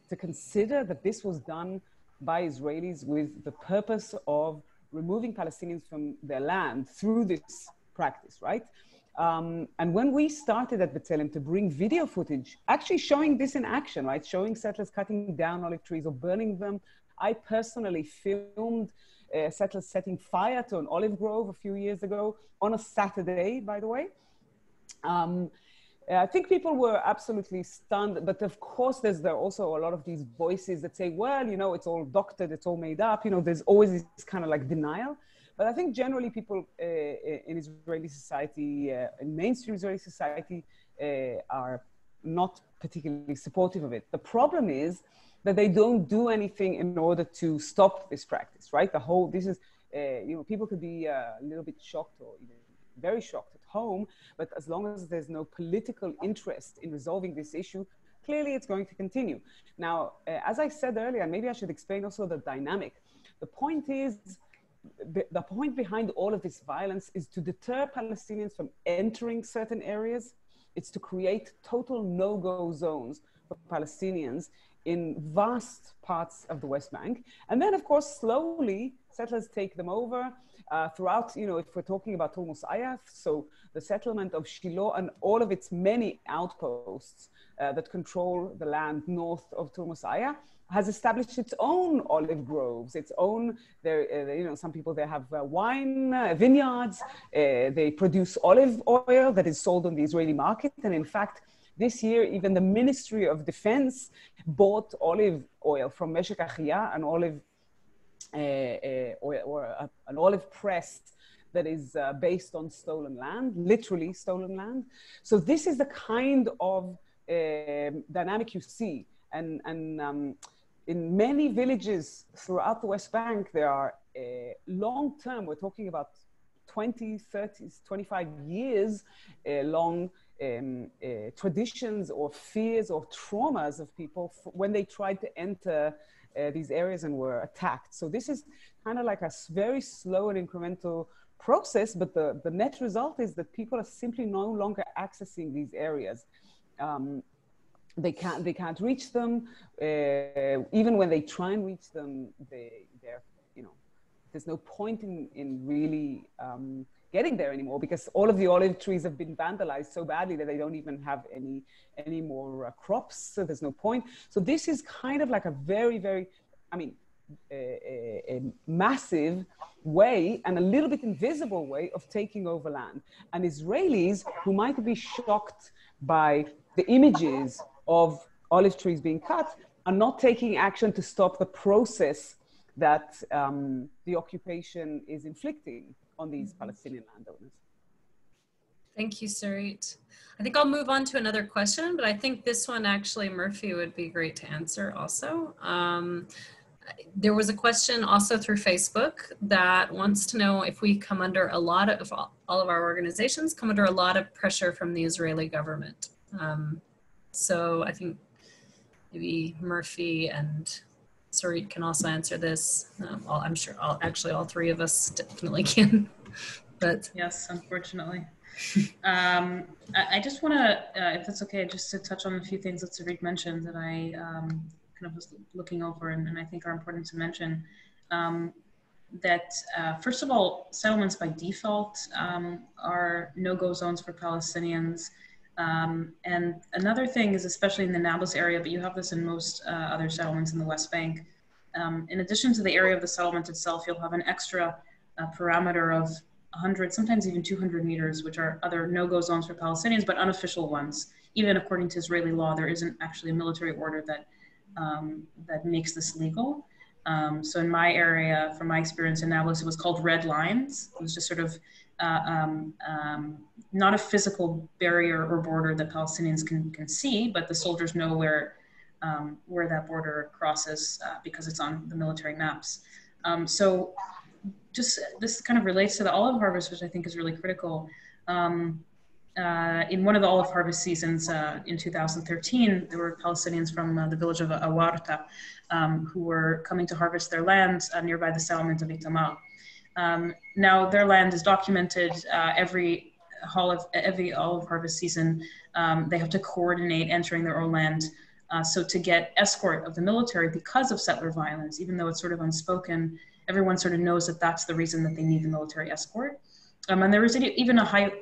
to consider that this was done by Israelis with the purpose of removing Palestinians from their land through this practice, right? And when we started at B'Tselem to bring video footage, actually showing this in action, right? Showing settlers cutting down olive trees or burning them. I personally filmed settlers setting fire to an olive grove a few years ago on a Saturday, by the way. I think people were absolutely stunned, but of course there are also a lot of these voices that say, well, it's all doctored, it's all made up, there's always this kind of like denial. But I think generally people in Israeli society, in mainstream Israeli society, are not particularly supportive of it. The problem is that they don't do anything in order to stop this practice, right? People could be a little bit shocked or even very shocked at home, but as long as there's no political interest in resolving this issue, clearly it's going to continue. Now, as I said earlier, and maybe I should explain also the dynamic. The point is, the point behind all of this violence is to deter Palestinians from entering certain areas. It's to create total no-go zones for Palestinians in vast parts of the West Bank. And then, of course, slowly, settlers take them over throughout, if we're talking about Turmusayya, so the settlement of Shiloh and all of its many outposts that control the land north of Turmusayya has established its own olive groves, its own, some people, they have wine vineyards, they produce olive oil that is sold on the Israeli market. And in fact, this year, even the Ministry of Defense bought olive oil from Meshek Achia, an olive press that is based on stolen land, literally stolen land. So this is the kind of dynamic you see. And in many villages throughout the West Bank, there are long-term, we're talking about 20, 30, 25 years long traditions or fears or traumas of people when they tried to enter these areas and were attacked. So this is kind of like a very slow and incremental process, but the net result is that people are simply no longer accessing these areas. They can't reach them. Even when they try and reach them, there's no point in really getting there anymore, because all of the olive trees have been vandalized so badly that they don't even have any more crops. So there's no point. So this is kind of like a very, very, a massive way and a little bit invisible way of taking over land. And Israelis who might be shocked by the images of olive trees being cut are not taking action to stop the process that the occupation is inflicting on these Palestinian landowners. Thank you, Sarit. I think I'll move on to another question, but I think this one actually, Merphie, would be great to answer also. There was a question also through Facebook that wants to know if we come under a lot of, if all of our organizations come under a lot of pressure from the Israeli government. So I think maybe Merphie and Sarit can also answer this. I'm sure all three of us definitely can. But yes, unfortunately. I just want to, if that's okay, just to touch on a few things that Sarit mentioned that I kind of was looking over and I think are important to mention. That first of all, settlements by default are no-go zones for Palestinians. And another thing is, especially in the Nablus area, but you have this in most other settlements in the West Bank, in addition to the area of the settlement itself, you'll have an extra parameter of 100, sometimes even 200 meters, which are other no-go zones for Palestinians, but unofficial ones. Even according to Israeli law, there isn't actually a military order that that makes this legal. So in my area, from my experience in Nablus, it was called red lines. It was just sort of not a physical barrier or border that Palestinians can see, but the soldiers know where that border crosses because it's on the military maps. So just this kind of relates to the olive harvest, which I think is really critical. In one of the olive harvest seasons in 2013, there were Palestinians from the village of Awarta who were coming to harvest their land nearby the settlement of Itamar. Now their land is documented every olive harvest season. They have to coordinate entering their own land. So to get escort of the military because of settler violence, even though it's sort of unspoken, everyone sort of knows that that's the reason that they need the military escort. And there was even a high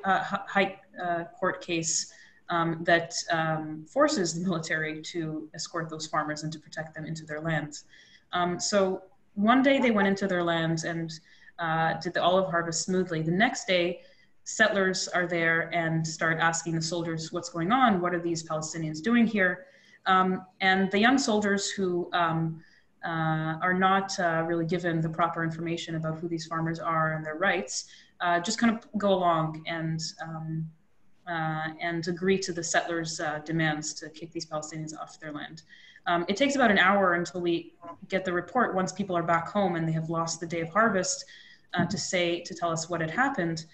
court case that forces the military to escort those farmers and to protect them into their lands. So one day they went into their lands and did the olive harvest smoothly. The next day, settlers are there and start asking the soldiers what's going on, what are these Palestinians doing here? And the young soldiers who are not really given the proper information about who these farmers are and their rights, just kind of go along and agree to the settlers' demands to kick these Palestinians off their land. It takes about an hour until we get the report once people are back home and they have lost the day of harvest to tell us what had happened.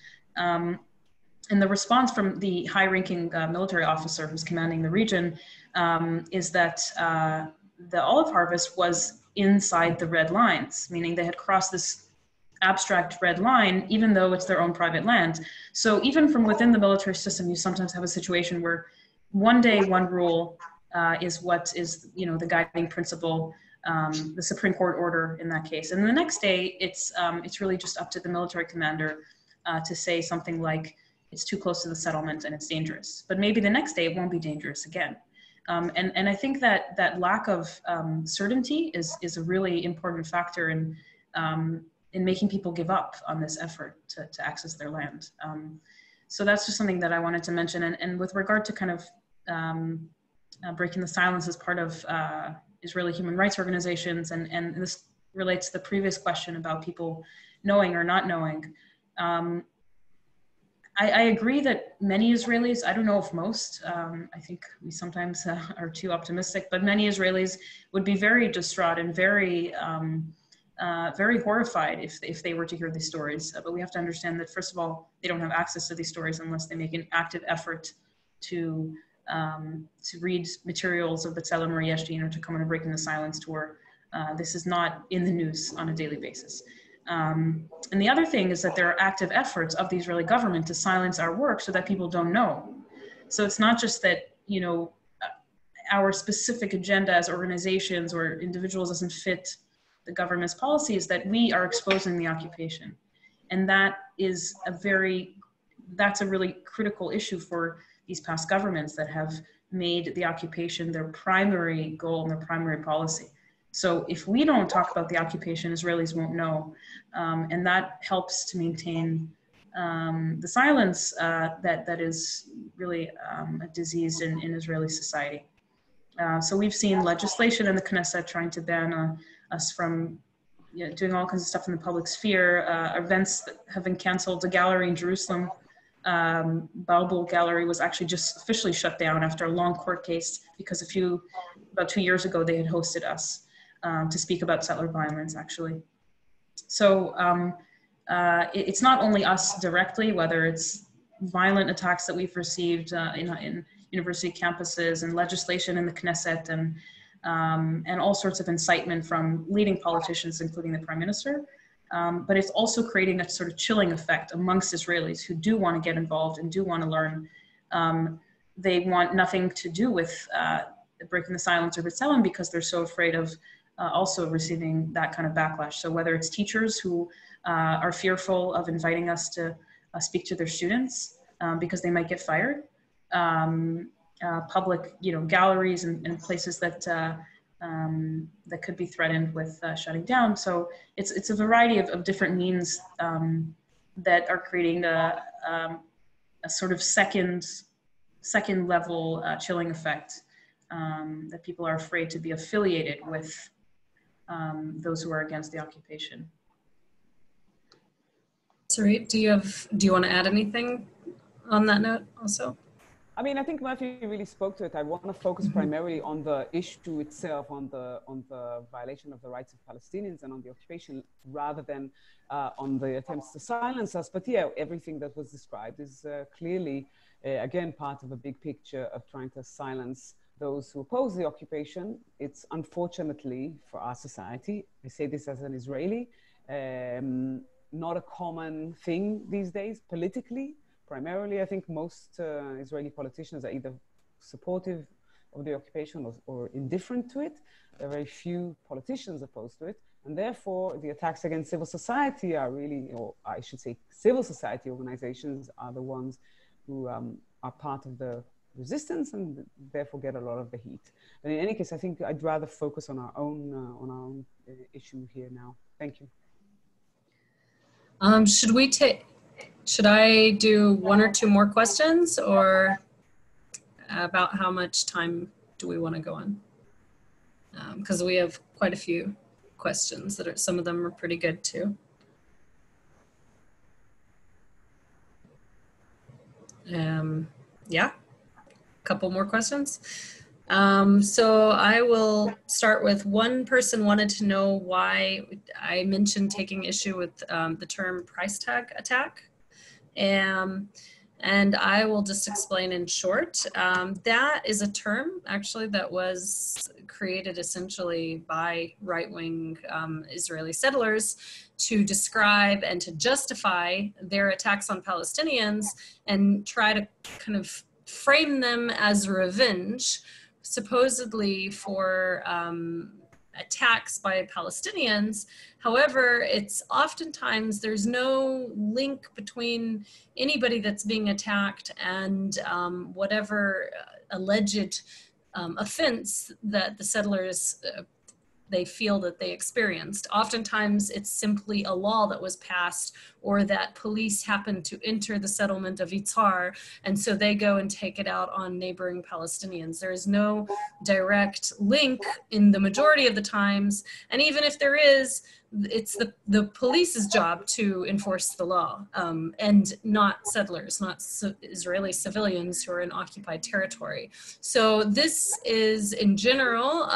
And the response from the high-ranking military officer who's commanding the region is that the olive harvest was inside the red lines, meaning they had crossed this abstract red line, even though it's their own private land. So even from within the military system, you sometimes have a situation where one day one rule is what is, the guiding principle, the Supreme Court order in that case, and the next day it's really just up to the military commander to say something like it's too close to the settlement and it's dangerous. But maybe the next day it won't be dangerous again. And I think that lack of certainty is a really important factor in making people give up on this effort to access their land. So that's just something that I wanted to mention. And with regard to kind of breaking the silence as part of Israeli human rights organizations, and this relates to the previous question about people knowing or not knowing. I agree that many Israelis, I don't know if most, I think we sometimes are too optimistic, but many Israelis would be very distraught and very horrified if they were to hear these stories. But we have to understand that, first of all, they don't have access to these stories unless they make an active effort to read materials of B'Tselem or Yesh Din or to come on a Breaking the Silence tour. This is not in the news on a daily basis. And the other thing is that there are active efforts of the Israeli government to silence our work so that people don't know. So it's not just that, our specific agenda as organizations or individuals doesn't fit the government's policies, that we are exposing the occupation. And that's a really critical issue for these past governments that have made the occupation their primary goal and their primary policy. So if we don't talk about the occupation, Israelis won't know. And that helps to maintain the silence that is really a disease in Israeli society. So we've seen legislation in the Knesset trying to ban us from doing all kinds of stuff in the public sphere. Events that have been canceled. The gallery in Jerusalem, Balbul Gallery, was actually just officially shut down after a long court case because about 2 years ago they had hosted us. to speak about settler violence, actually. So it's not only us directly, whether it's violent attacks that we've received in university campuses and legislation in the Knesset and all sorts of incitement from leading politicians, including the Prime Minister. But it's also creating a sort of chilling effect amongst Israelis who do want to get involved and do want to learn. They want nothing to do with breaking the silence or B'Tselem because they're so afraid of also receiving that kind of backlash. So whether it's teachers who are fearful of inviting us to speak to their students because they might get fired, public, galleries and places that that could be threatened with shutting down. So it's a variety of different means that are creating a sort of second level chilling effect that people are afraid to be affiliated with those who are against the occupation. Sarit, do you want to add anything on that note also? I mean, I think Merphie really spoke to it. I want to focus primarily on the issue itself, on the violation of the rights of Palestinians and on the occupation, rather than on the attempts to silence us. But yeah, everything that was described is clearly, again, part of a big picture of trying to silence those who oppose the occupation. It's unfortunately for our society, I say this as an Israeli, not a common thing these days politically. Primarily, I think most Israeli politicians are either supportive of the occupation or indifferent to it. There are very few politicians opposed to it. And therefore, the attacks against civil society are really, or I should say civil society organizations are the ones who are part of the resistance and therefore get a lot of the heat. But in any case, I think I'd rather focus on our own issue here now. Thank you. Should I do one or two more questions, or about how much time do we want to go on? Because we have quite a few questions that are, some of them are pretty good too. Yeah, a couple more questions. So I will start with, one person wanted to know why I mentioned taking issue with the term price tag attack. And I will just explain in short. That is a term actually that was created essentially by right-wing Israeli settlers to describe and to justify their attacks on Palestinians and try to kind of frame them as revenge, supposedly for attacks by Palestinians. However, it's oftentimes there's no link between anybody that's being attacked and whatever alleged offense that the settlers they feel that they experienced. Oftentimes it's simply a law that was passed, or that police happened to enter the settlement of Yitzhar, and so they go and take it out on neighboring Palestinians. There is no direct link in the majority of the times, and even if there is, it's the police's job to enforce the law, and not settlers, not Israeli civilians who are in occupied territory. So this is in general,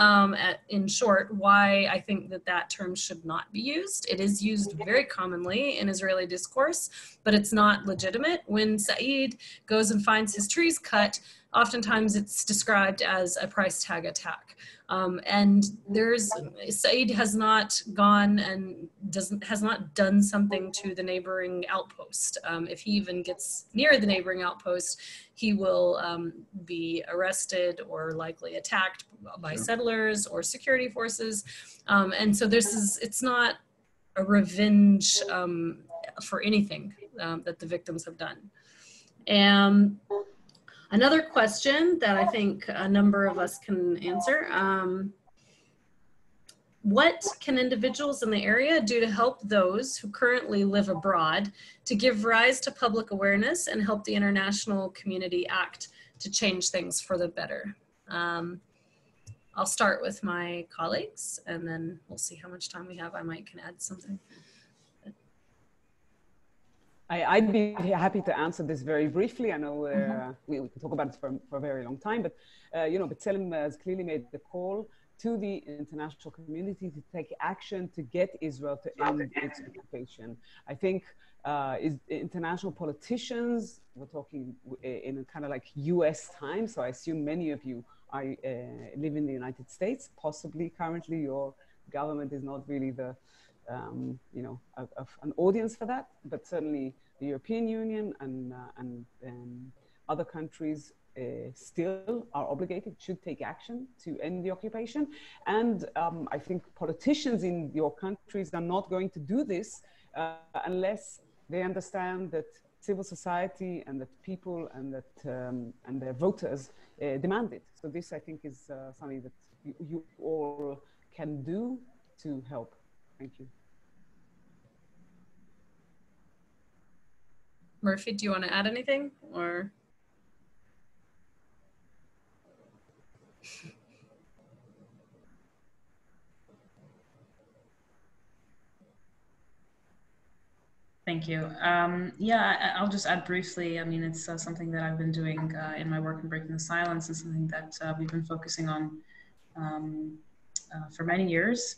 in short, why I think that that term should not be used. It is used very commonly in Israeli discourse, but it's not legitimate. When Said goes and finds his trees cut, oftentimes it's described as a price tag attack. And Said has not gone and has not done something to the neighboring outpost. If he even gets near the neighboring outpost, he will be arrested or likely attacked by settlers or security forces. And so it's not a revenge for anything that the victims have done. Another question that I think a number of us can answer, what can individuals in the area do to help those who currently live abroad to give rise to public awareness and help the international community act to change things for the better? I'll start with my colleagues and then we'll see how much time we have. I might can add something. I'd be happy to answer this very briefly. I know we can talk about it for a very long time, but B'Tselem has clearly made the call to the international community to take action to get Israel to end its occupation. I think international politicians, we're talking in a kind of like US time, so I assume many of you are, live in the United States. Possibly currently your government is not really the, you know, an audience for that, but certainly the European Union and other countries still are obligated, should take action to end the occupation. And I think politicians in your countries are not going to do this unless they understand that civil society and that people and that and their voters demand it. So this, I think, is something that you all can do to help. Thank you. Merphie, do you want to add anything, or? Thank you. Yeah, I'll just add briefly. I mean, it's something that I've been doing in my work in Breaking the Silence, and something that we've been focusing on for many years.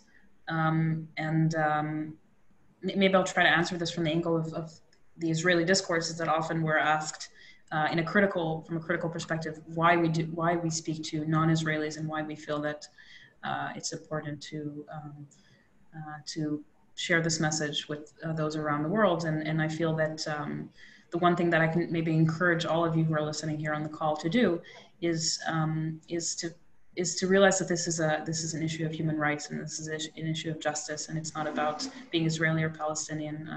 Maybe I'll try to answer this from the angle of the Israeli discourses that often we're asked from a critical perspective, why we speak to non-Israelis and why we feel that it's important to share this message with those around the world. And I feel that the one thing that I can maybe encourage all of you who are listening here on the call to do is to realize that this is an issue of human rights, and this is an issue of justice, and it's not about being Israeli or Palestinian.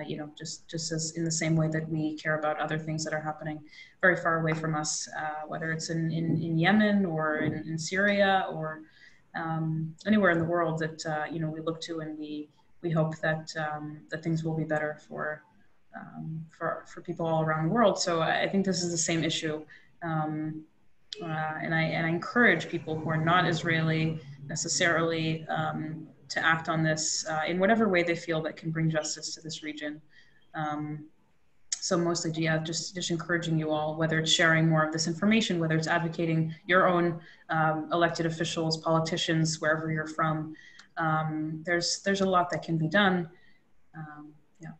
You know, just as in the same way that we care about other things that are happening very far away from us, whether it's in Yemen or in Syria or anywhere in the world that you know, we look to, and we hope that that things will be better for people all around the world. So I think this is the same issue, and I encourage people who are not Israeli necessarily to act on this in whatever way they feel that can bring justice to this region. So mostly, yeah, just encouraging you all, whether it's sharing more of this information, whether it's advocating your own elected officials, politicians, wherever you're from. There's a lot that can be done. Yeah.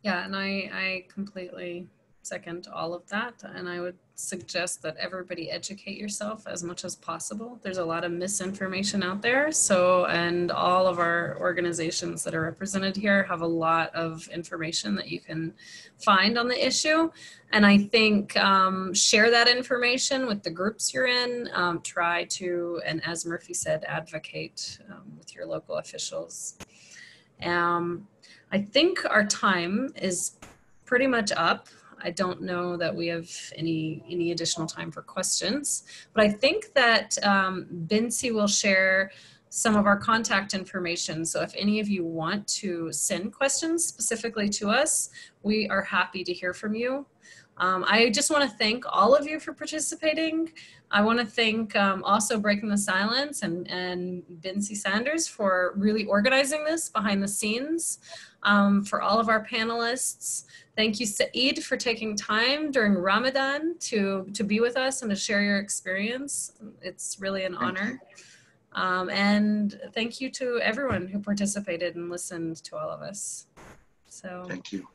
Yeah, and I completely second all of that. And I would suggest that everybody educate yourself as much as possible. There's a lot of misinformation out there. So, and all of our organizations that are represented here have a lot of information that you can find on the issue. And I think share that information with the groups you're in. Try to, and as Merphie said, advocate with your local officials. I think our time is pretty much up. I don't know that we have any additional time for questions, but I think that Binsi will share some of our contact information. So if any of you want to send questions specifically to us, we are happy to hear from you. I just want to thank all of you for participating. I want to thank also Breaking the Silence and Binsi Sanders for really organizing this behind the scenes. For all of our panelists, thank you, Said, for taking time during Ramadan to be with us and to share your experience. It's really an honor. And thank you to everyone who participated and listened to all of us. So thank you.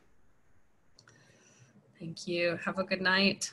Thank you. Have a good night.